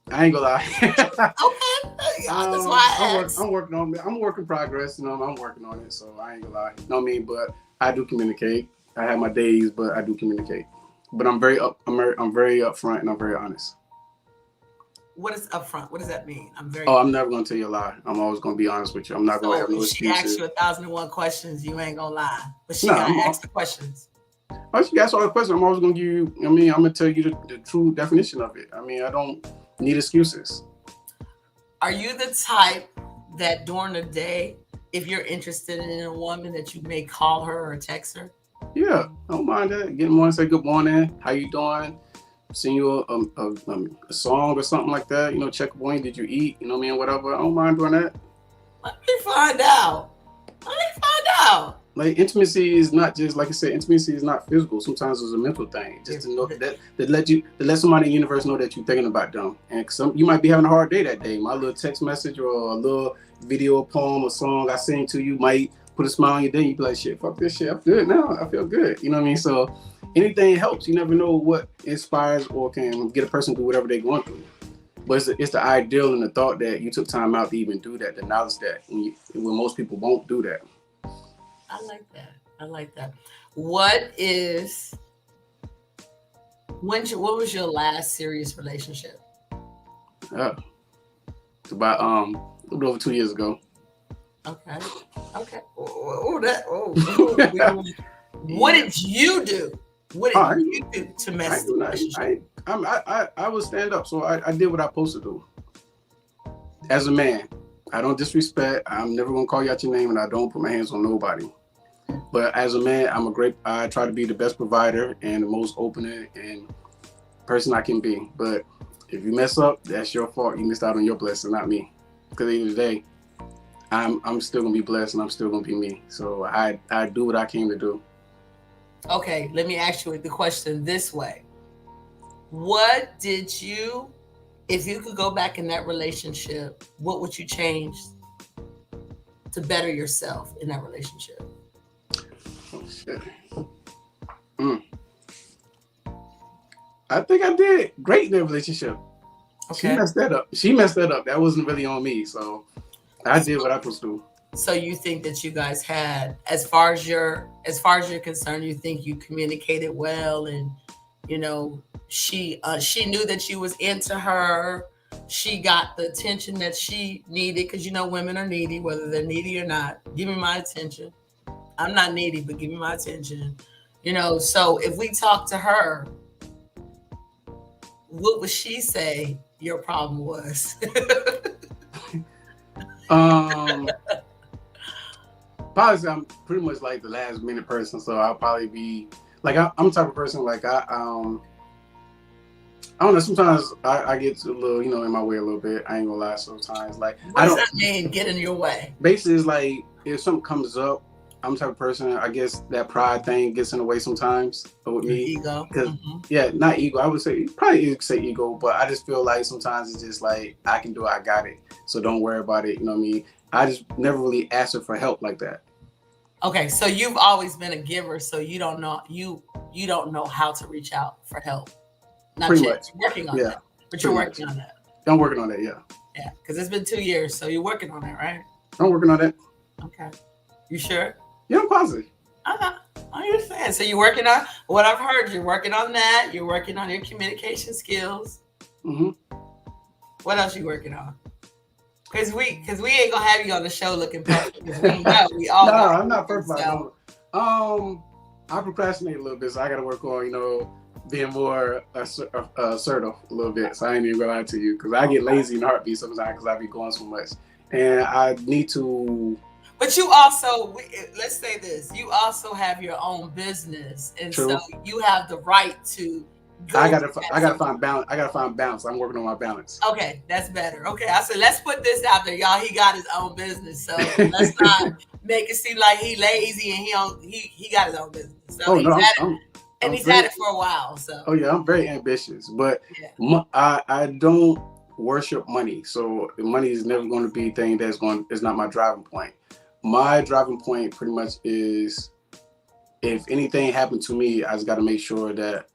I ain't gonna lie. Okay, that's why I asked. I'm working on it. I'm working progress. I'm working on it. So I ain't gonna lie. You know what I mean? But I do communicate. I have my days, but I do communicate. But I'm very upfront and I'm very honest. What is upfront? What does that mean? I'm very. Oh, I'm never gonna tell you a lie. I'm always gonna be honest with you. I'm not gonna So have no if she asks excuses. you 1,001 questions, you ain't gonna lie, but she No, gotta ask the questions. once you ask all the questions, I'm always gonna give you. I mean, I'm gonna tell you the true definition of it. I mean, I don't need excuses. Are you the type that during the day, if you're interested in a woman, that you may call her or text her? Yeah, I don't mind that. Get them on, say good morning. How you doing? Send you a song or something like that. Check up on you. Did you eat? You know what I mean? Whatever. I don't mind doing that. Let me find out. Let me find out. Like intimacy is not just like I said. Intimacy is not physical. Sometimes it's a mental thing. Just to know that let somebody in the universe know that you're thinking about them. And you might be having a hard day that day. My little text message or a little video, poem, or song I sing to you might put a smile on your day. You be like, shit, fuck this shit. I'm good now. I feel good. You know what I mean? So anything helps. You never know what inspires or can get a person through whatever they're going through. But it's the ideal and the thought that you took time out to even do that, the knowledge that when most people won't do that. I like that. I like that. What is what was your last serious relationship? It's about a little over 2 years ago. Okay. Okay. What did you do? What did you do to mess the relationship? I would stand up, so I did what I'm supposed to do. As a man, I don't disrespect. I'm never gonna call you out your name, and I don't put my hands on nobody. But as a man, I try to be the best provider and the most open and person I can be. But if you mess up, that's your fault. You missed out on your blessing, not me. Because at the end of the day, I'm still gonna be blessed and I'm still gonna be me. So I do what I came to do. Okay, let me ask you the question this way. What did you, if you could go back in that relationship, what would you change to better yourself in that relationship? Oh, shit. I think I did great in that relationship. Okay. She messed that up. That wasn't really on me. So I did what I was supposed to do. So you think that you guys had, as far as you're concerned, you think you communicated well, and she knew that you was into her. She got the attention that she needed, because women are needy, whether they're needy or not. Give me my attention. I'm not needy, but give me my attention. So if we talk to her, what would she say your problem was? Probably I'm pretty much like the last minute person, so I'll probably be like I'm the type of person like I don't know. Sometimes I get a little in my way a little bit. I ain't gonna lie. Sometimes like what does that mean? Get in your way. Basically, it's like if something comes up, I'm the type of person. I guess that pride thing gets in the way sometimes with me. Ego. Yeah, not ego. I would say probably you could say ego, but I just feel like sometimes it's just like I can do it. I got it. So don't worry about it. You know what I mean? I just never really asked her for help like that. Okay, so you've always been a giver, so you don't know how to reach out for help. Not pretty yet. much. You're working on that. But you're working on that. I'm working on that, yeah. Yeah, because it's been 2 years, so you're working on that, right? I'm working on that. Okay. You sure? Yeah, I'm positive. I understand. So you're working on what I've heard. You're working on that. You're working on your communication skills. Mm-hmm. What else you working on? Because we ain't gonna have you on the show looking perfect. We all. No, I'm not perfect. So. I procrastinate a little bit, so I got to work on being more assertive a little bit. So I ain't even gonna lie to you, because I get lazy in a heartbeat sometimes because I be going so much, and I need to. But you also, let's say this: you also have your own business, and True. So you have the right to. I gotta find balance. I gotta find balance. I'm working on my balance. Okay, that's better. Okay, I said let's put this out there, y'all. He got his own business, so let's not make it seem like he lazy and he got his own business. So he's had it for a while. So. Oh yeah, I'm very ambitious, but I don't worship money. So money is never going to be a thing it's not my driving point. My driving point pretty much is if anything happened to me, I just got to make sure that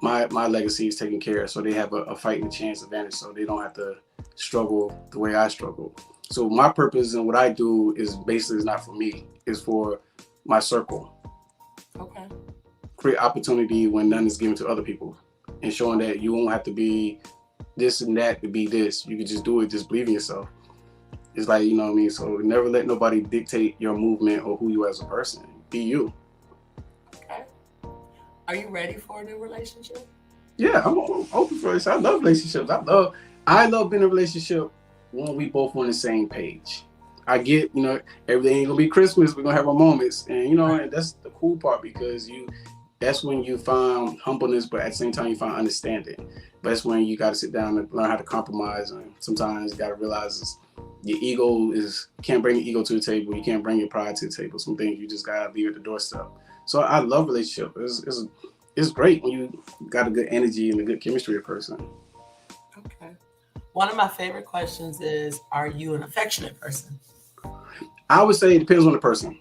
my legacy is taken care of, so they have a fighting chance advantage, so they don't have to struggle the way I struggle. So my purpose and what I do is basically is not for me; it's for my circle. Okay. Create opportunity when none is given to other people, and showing that you won't have to be this and that to be this. You can just do it. Just believe in yourself. It's like, you know what I mean. So never let nobody dictate your movement or who you as a person. Be you. Okay. Are you ready for a new relationship? Yeah, I'm open for this. I love relationships. I love being in a relationship when we both on the same page. I get, everything ain't gonna be Christmas. We're gonna have our moments, and Right. and that's the cool part because that's when you find humbleness, but at the same time you find understanding. But that's when you got to sit down and learn how to compromise, and sometimes you got to realize your ego is can't bring your ego to the table. You can't bring your pride to the table. Some things you just gotta leave at the doorstep. So I love relationship. It's great when you got a good energy and a good chemistry with a person. Okay. One of my favorite questions is, are you an affectionate person? I would say it depends on the person.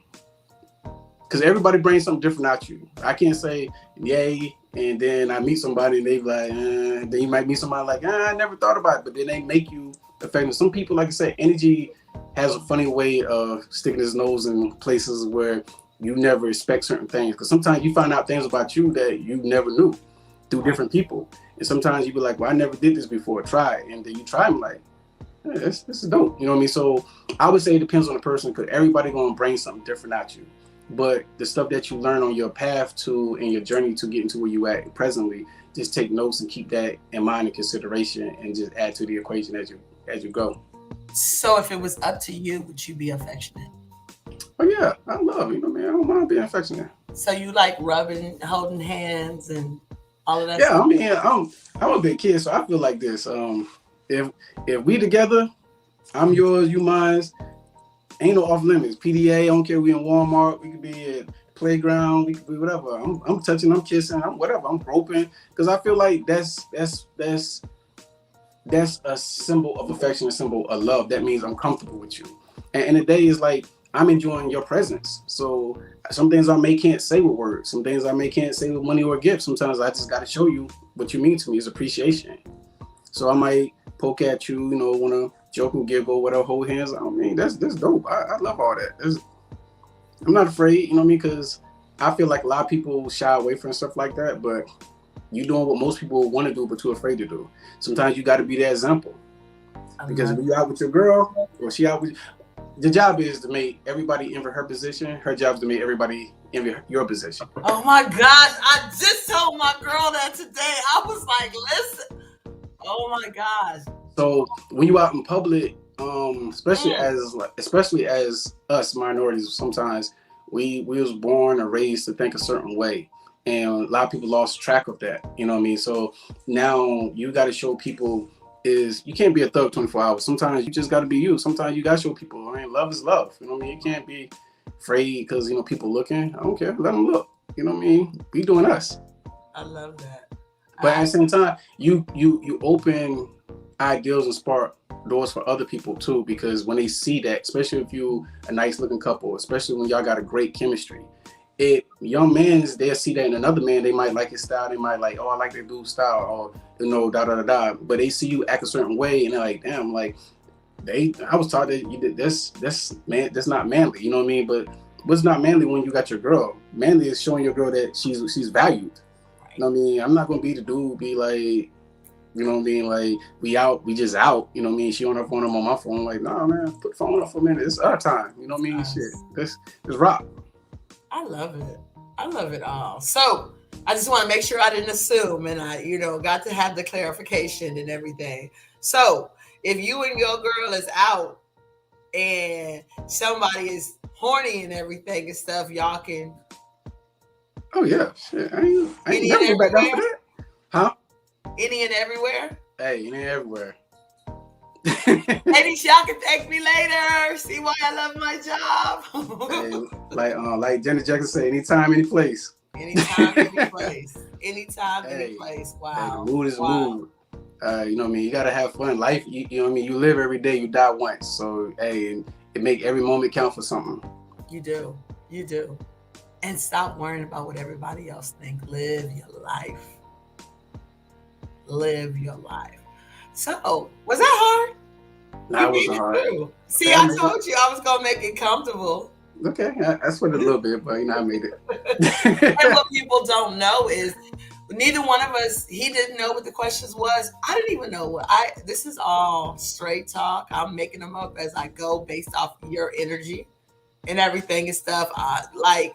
Because everybody brings something different at you. I can't say yay, and then I meet somebody and they be like, then you might meet somebody like, I never thought about it, but then they make you effective. Some people, like I said, energy has a funny way of sticking his nose in places where you never expect certain things. Because sometimes you find out things about you that you never knew through Right. different people. And sometimes you be like, well, I never did this before, try it. And then you try them like, yeah, this is dope. You know what I mean? So I would say it depends on the person because everybody gonna bring something different at you. But the stuff that you learn on your path to and your journey to getting to where you at presently, just take notes and keep that in mind and consideration, and just add to the equation as you go. So if it was up to you, would you be affectionate? But yeah, I love man. I don't mind being affectionate. So you like rubbing, holding hands, and all of that Yeah, stuff? I mean, I'm a big kid, so I feel like this. If if we together, I'm yours, you mine. Ain't no off limits. PDA, I don't care. We in Walmart. We could be at playground. We could be whatever. I'm touching. I'm kissing. I'm whatever. I'm groping because I feel like that's a symbol of affection, a symbol of love. That means I'm comfortable with you. And the day is like I'm enjoying your presence. So some things I may can't say with words. Some things I may can't say with money or gifts. Sometimes I just got to show you what you mean to me is appreciation. So I might poke at you, want to joke and giggle, whatever, hold hands. I mean, that's dope. I love all that. I'm not afraid, you know what I mean? Because I feel like a lot of people shy away from stuff like that, but you doing what most people want to do, but too afraid to do. Sometimes you got to be that example. I Because love if you out with your girl, or she out with, the job is to make everybody envy her position. Her job is to make everybody envy your position. Oh my gosh, I just told my girl that today. I was like, listen. Oh my gosh. So when you out in public, Mm. especially as us minorities, sometimes we was born or raised to think a certain way, and a lot of people lost track of that. You know what I mean? So now you got to show people is you can't be a thug 24 hours. Sometimes you just got to be you. Sometimes you got to show people. I mean, love is love. You know what I mean? You can't be afraid because people looking. I don't care. Let them look. You know what I mean? We doing us. I love that. But at I the same time, you open ideals and spark doors for other people too, because when they see that, especially if you a nice looking couple, especially when y'all got a great chemistry, it young men's they'll see that in another man, they might like his style, they might like, oh, I like that dude's style, or da da da da. But they see you act a certain way, and they're like, damn, like I was taught that you did that's man, that's not manly, you know what I mean? But what's not manly when you got your girl? Manly is showing your girl that she's valued. You right. know what I mean? I'm not gonna be the dude be like, you know what I mean? Like we out, we just out. You know what I mean? She on her phone, I'm on my phone. Like, nah, man, put the phone off for a minute. It's our time. You know what I mean? Shit, Us. this rock. I love it. I love it all. So I just want to make sure I didn't assume, and I, got to have the clarification and everything. So if you and your girl is out and somebody is horny and everything and stuff, y'all can Oh yeah, shit. I ain't any and never go back down for everywhere, that. Huh? any and everywhere. Hey, it ain't everywhere. Maybe y'all can thank me later. See why I love my Hey, job. like Janet Jackson say, anytime, any place. Anytime, any place. Anytime, any hey, place. hey, the Wow. mood is the Wow. mood. You know what I mean? You gotta have fun. Life, you know what I mean? You live every day, you die once. So hey, it make every moment count for something. You do. You do. and stop worrying about what everybody else think. Live your life. Live your life. So, was that hard? You That made wasn't it hard. through. See, Okay, I I made it. told you I was gonna make it comfortable. Okay, I sweated a little bit, but I made And it. what people don't know is neither one of us, he didn't know what the questions was. I didn't even know what I this is all straight talk. I'm making them up as I go based off your energy and everything and stuff. Like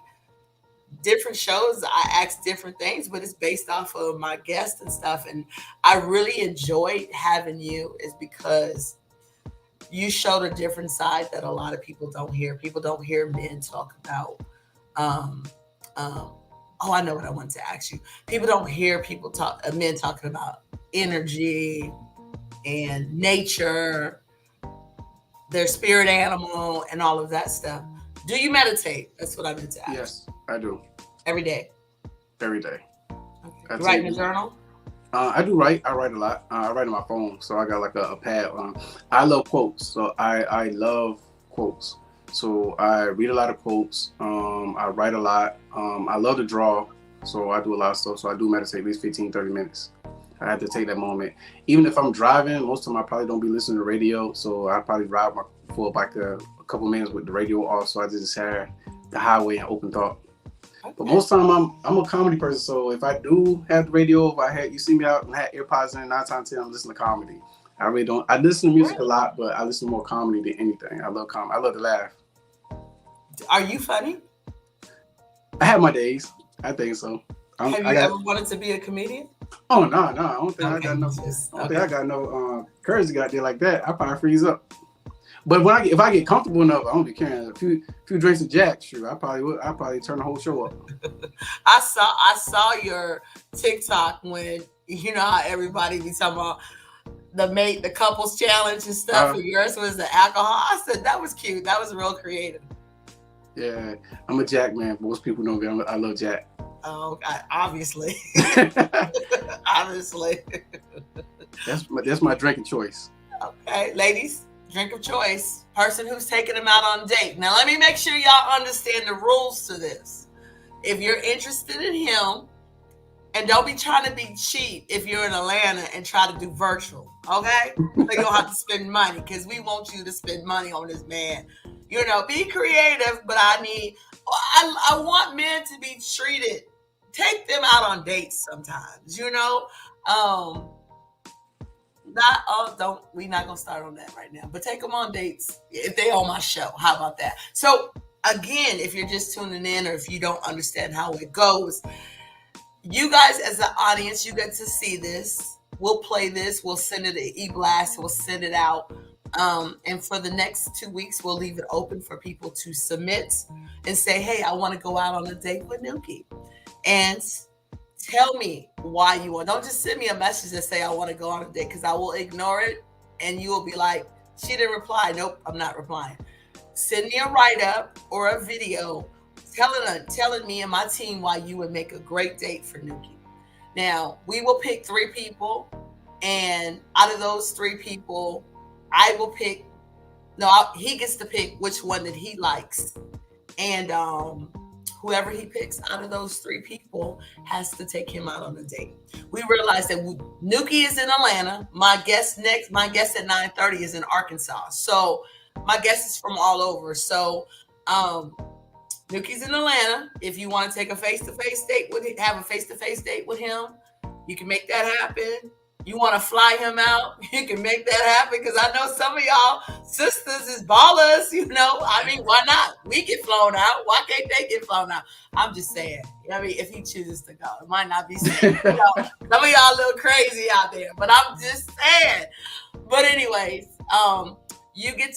different shows, I ask different things, but it's based off of my guests and stuff. And I really enjoyed having you is because you showed a different side that a lot of people don't hear. People don't hear men talk about um, um, oh, I know what I wanted to ask you. People don't hear people talk, men talking about energy and nature, their spirit animal, and all of that stuff. Do you meditate? That's what I meant to ask. Yes, I do Every day. every day. Okay. I You write take. in a journal? I do write. I write a lot. I write on my phone, so I got like a pad. I love quotes, so I love quotes. So I read a lot of quotes. I write a lot. I love to draw, so I do a lot of stuff. So I do meditate at least 15, 30 minutes. I have to take that moment. Even if I'm driving, most of them I probably don't be listening to radio, so I probably drive for like a couple minutes with the radio off, so I just have the highway and open thought. But Okay. most time I'm a comedy person, so if I do have the radio, if I had you see me out and had AirPods in, 9 times 10 I'm listening to comedy. I really don't. I listen to music a Really? lot, but I listen to more comedy than anything. I love comedy. I love to laugh. Are you funny? I have my days. I think so. Have I you got. ever wanted to be a comedian? Oh no. I don't think I Okay, got no. just I don't think okay. I got no courage to get out there like that. I probably freeze up. But if I get comfortable enough, I don't be caring. A few drinks of Jack, sure, I probably would. I probably turn the whole show up. I saw your TikTok when you know how everybody be talking about the couples challenge and stuff, Uh, and yours was the alcohol. I said that was cute. That was real creative. yeah, I'm a Jack man. Most people don't get. I love Jack. Oh, obviously, that's obviously. my drinking choice. Okay, ladies, drink of choice. Person who's taking them out on a date. Now, let me make sure y'all understand the rules to this. If you're interested in him, and don't be trying to be cheap if you're in Atlanta and try to do virtual, okay? So you don't have to spend money because we want you to spend money on this man. You know, be creative, but I want men to be treated. Take them out on dates sometimes, you know. Um, not don't we not gonna start on that right now, but take them on dates if they on my show. How about that? So again, if you're just tuning in or if you don't understand how it goes, you guys as the audience, you get to see this. We'll play this. We'll send it to e-blast. We'll send it out. And for the next 2 weeks, we'll leave it open for people to submit and say, hey, I want to go out on a date with Nuki. And tell me why you want. Don't just send me a message and say, I want to go on a date because I will ignore it. And you will be like, she didn't reply. Nope, I'm not replying. Send me a write-up or a video telling me and my team why you would make a great date for Nuki. Now, we will pick 3 people, and out of those 3 people, I will pick. No, he gets to pick which one that he likes, and whoever he picks out of those 3 people has to take him out on a date. We realize that Nuki is in Atlanta. My guest at 9:30 is in Arkansas. So my guest is from all over. So Nuki's in Atlanta. If you want to take a face-to-face date with him, have a face-to-face date with him, you can make that happen. You want to fly him out, you can make that happen. Because I know some of y'all sisters is ballers, you know. I mean, why not? We get flown out. Why can't they get flown out? I'm just saying. I mean, if he chooses to go, it might not be safe. You know, some of y'all a little crazy out there, but I'm just saying. But anyways, you get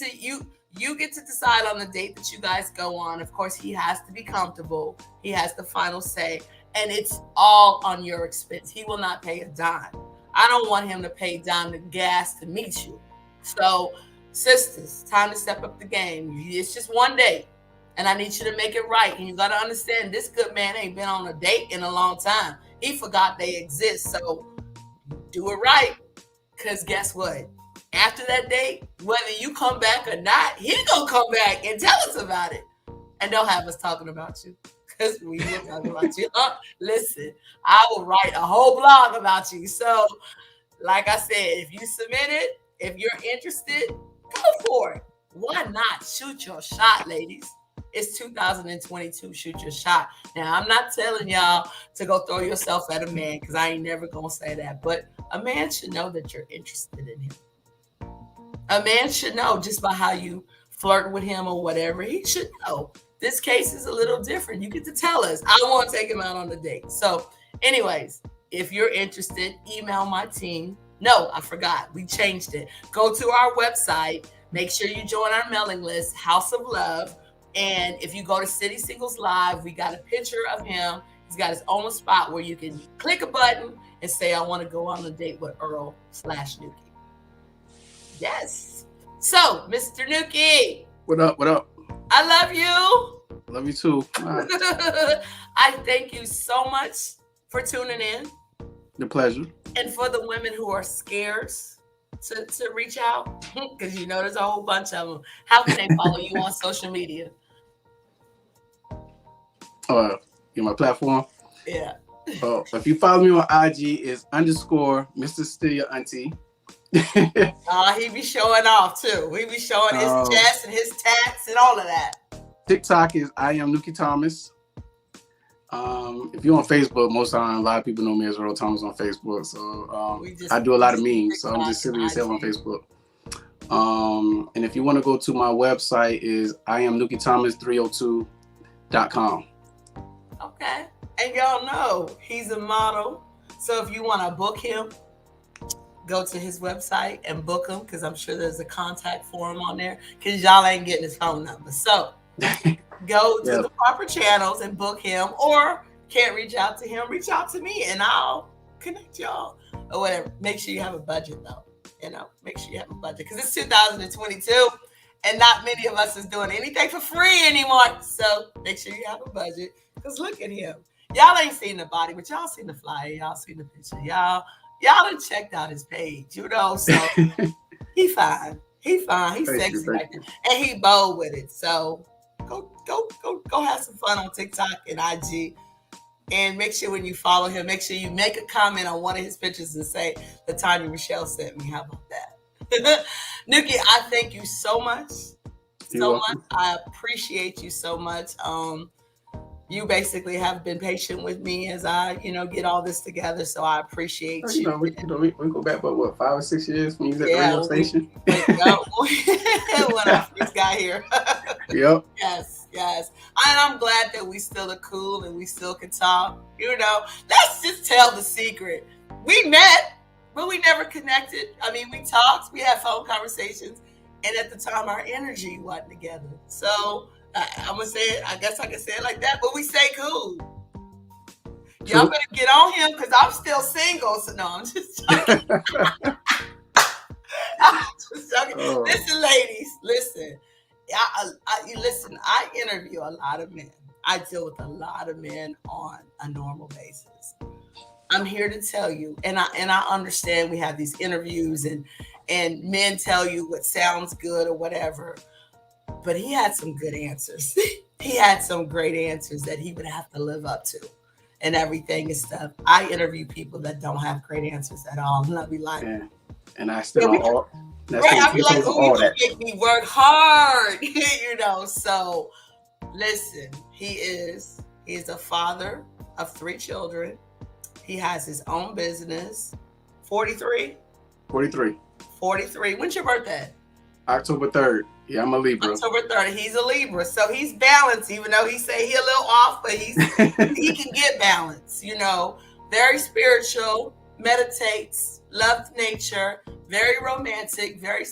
to decide on the date that you guys go on. Of course, he has to be comfortable. He has the final say, and it's all on your expense. He will not pay a dime. I don't want him to pay dime to gas to meet you. So, sisters, time to step up the game. It's just one date, and I need you to make it right. And you got to understand, this good man ain't been on a date in a long time. He forgot they exist. So, do it right, because guess what? After that date, whether you come back or not, he gonna come back and tell us about it. And don't have us talking about you. We will talk about you. Listen, I will write a whole blog about you. So, like I said, if you submit it, if you're interested, go for it. Why not? Shoot your shot, ladies. It's 2022. Shoot your shot. Now, I'm not telling y'all to go throw yourself at a man because I ain't never going to say that. But a man should know that you're interested in him. A man should know just by how you flirt with him or whatever. He should know. This case is a little different. You get to tell us. I want to take him out on a date. So, anyways, if you're interested, email my team. No, I forgot. We changed it. Go to our website. Make sure you join our mailing list, House of Love. And if you go to City Singles Live, we got a picture of him. He's got his own spot where you can click a button and say, I want to go on a date with Earl/Nuki. Yes. So, Mr. Nuki. What up? What up? I love you. Love you too. Right. I thank you so much for tuning in. The pleasure. And for the women who are scared to reach out, because you know there's a whole bunch of them, how can they follow you on social media? In my platform? Yeah. If you follow me on IG, it's _Mr. Still Your Auntie. He be showing off too. He be showing his chest and his tats and all of that. TikTok is I am Nuki Thomas. If you're on Facebook, most of the time, a lot of people know me as Earl Thomas on Facebook. So I do a lot of memes. So I'm just silly as hell on Facebook. And if you want to go to my website, is IamNukiThomas302.com. Okay. And y'all know he's a model. So if you want to book him, go to his website and book him, because I'm sure there's a contact form on there, because y'all ain't getting his phone number. So go to the proper channels and book him, or can't reach out to him, reach out to me and I'll connect y'all or whatever. Make sure you have a budget though. Make sure you have a budget, because it's 2022 and not many of us is doing anything for free anymore. So make sure you have a budget, because look at him. Y'all ain't seen the body, but y'all seen the flyer. Y'all seen the picture. Y'all done checked out his page, so he fine. He's sexy like that. And he bold with it. So go have some fun on TikTok and IG. And make sure when you follow him, make sure you make a comment on one of his pictures and say, Latanya Michelle sent me. How about that? Nuki, I thank you so much. I appreciate you so much. You basically have been patient with me as I, get all this together. So I appreciate you. We go back, but what, 5 or 6 years when you was at the radio station? When I first got here. Yep. Yes. And I'm glad that we still are cool and we still can talk. Let's just tell the secret. We met, but we never connected. I mean, we talked, we had phone conversations, and at the time our energy wasn't together. So I'm gonna say it. I guess I can say it like that. But we stay cool. Y'all better get on him, because I'm still single. So no, I'm just joking. I'm just joking. Oh. Listen, ladies. Listen. I interview a lot of men. I deal with a lot of men on a normal basis. I'm here to tell you, and I understand we have these interviews and men tell you what sounds good or whatever. But he had some good answers. He had some great answers that he would have to live up to and everything and stuff. I interview people that don't have great answers at all. And I'll be like, and I still all. I'll be like, you make me work hard, So listen, he is a father of 3 children. He has his own business. 43. When's your birthday? October 3rd. Yeah, I'm a Libra. October 3rd. He's a Libra. So he's balanced, even though he say he a little off, but he can get balance, very spiritual, meditates, loves nature, very romantic, very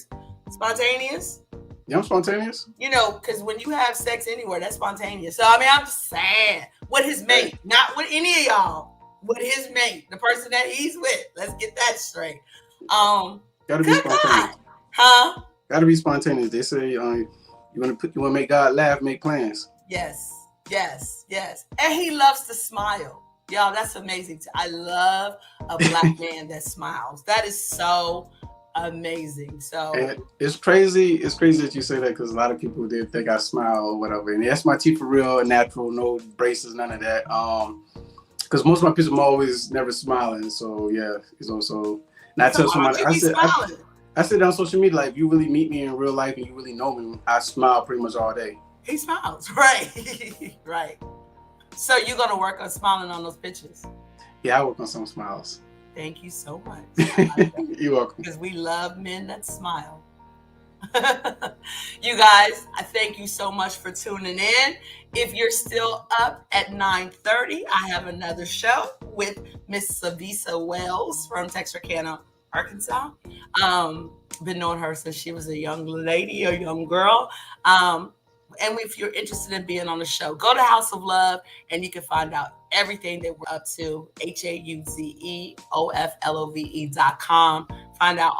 spontaneous. Yeah, I'm spontaneous. Because when you have sex anywhere, that's spontaneous. So, I'm just saying, with his mate, not with any of y'all, with his mate, the person that he's with. Let's get that straight. Gotta be spontaneous. Huh? Gotta be spontaneous. They say you want to make God laugh, make plans. Yes. And he loves to smile. Y'all, that's amazing. I love a black man that smiles. That is so amazing. So And it's crazy. It's crazy that you say that because a lot of people did think I smile or whatever. And that's my teeth for real, natural, no braces, none of that. Because most of my pictures, I'm always never smiling. So yeah, it's also. And I come tell on, somebody, you be smiling. I said on social media, like if you really meet me in real life and you really know me, I smile pretty much all day. He smiles, right? Right. So you're gonna work on smiling on those pictures. Yeah, I work on some smiles. Thank you so much. You're welcome. Because we love men that smile. You guys, I thank you so much for tuning in. If you're still up at 9:30, I have another show with Miss Savisa Wells from Texarkana, Arkansas. Been knowing her since she was a young lady, a young girl. And if you're interested in being on the show, go to House of Love and you can find out everything that we're up to. HAUZEOFLOVE.com. Find out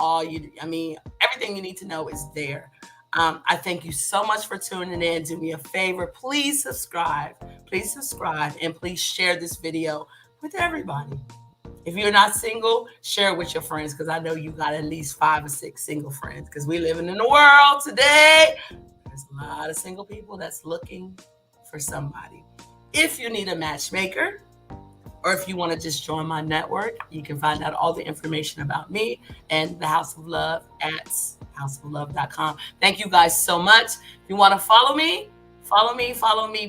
everything you need to know is there. I thank you so much for tuning in. Do me a favor, please subscribe, and please share this video with everybody. If you're not single, share it with your friends because I know you got at least 5 or 6 single friends because we living in the world today. There's a lot of single people that's looking for somebody. If you need a matchmaker, or if you want to just join my network, you can find out all the information about me and the House of Love at houseoflove.com. Thank you guys so much. If you want to follow me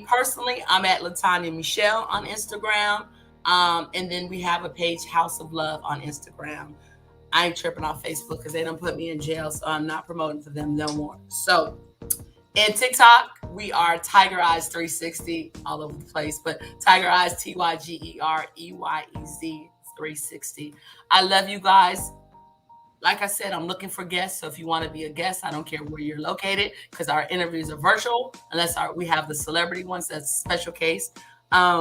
personally. I'm at Latanya Michelle on Instagram. And then we have a page, House of Love, on Instagram. I ain't tripping on Facebook because they don't put me in jail, so I'm not promoting for them no more. So, and TikTok, we are Tiger Eyes 360 all over the place, but Tiger Eyes, TYGEREYEZ 360. I love you guys. Like I said, I'm looking for guests. So if you want to be a guest, I don't care where you're located because our interviews are virtual, unless we have the celebrity ones. That's a special case. I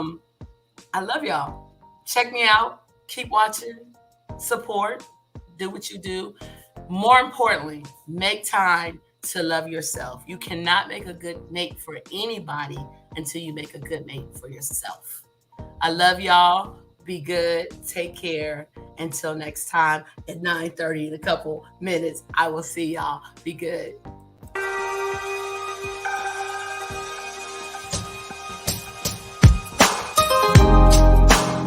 love y'all. Check me out. Keep watching. Support. Do what you do. More importantly, make time to love yourself. You cannot make a good mate for anybody until you make a good mate for yourself. I love y'all. Be good. Take care. Until next time at 9:30 in a couple minutes, I will see y'all. Be good.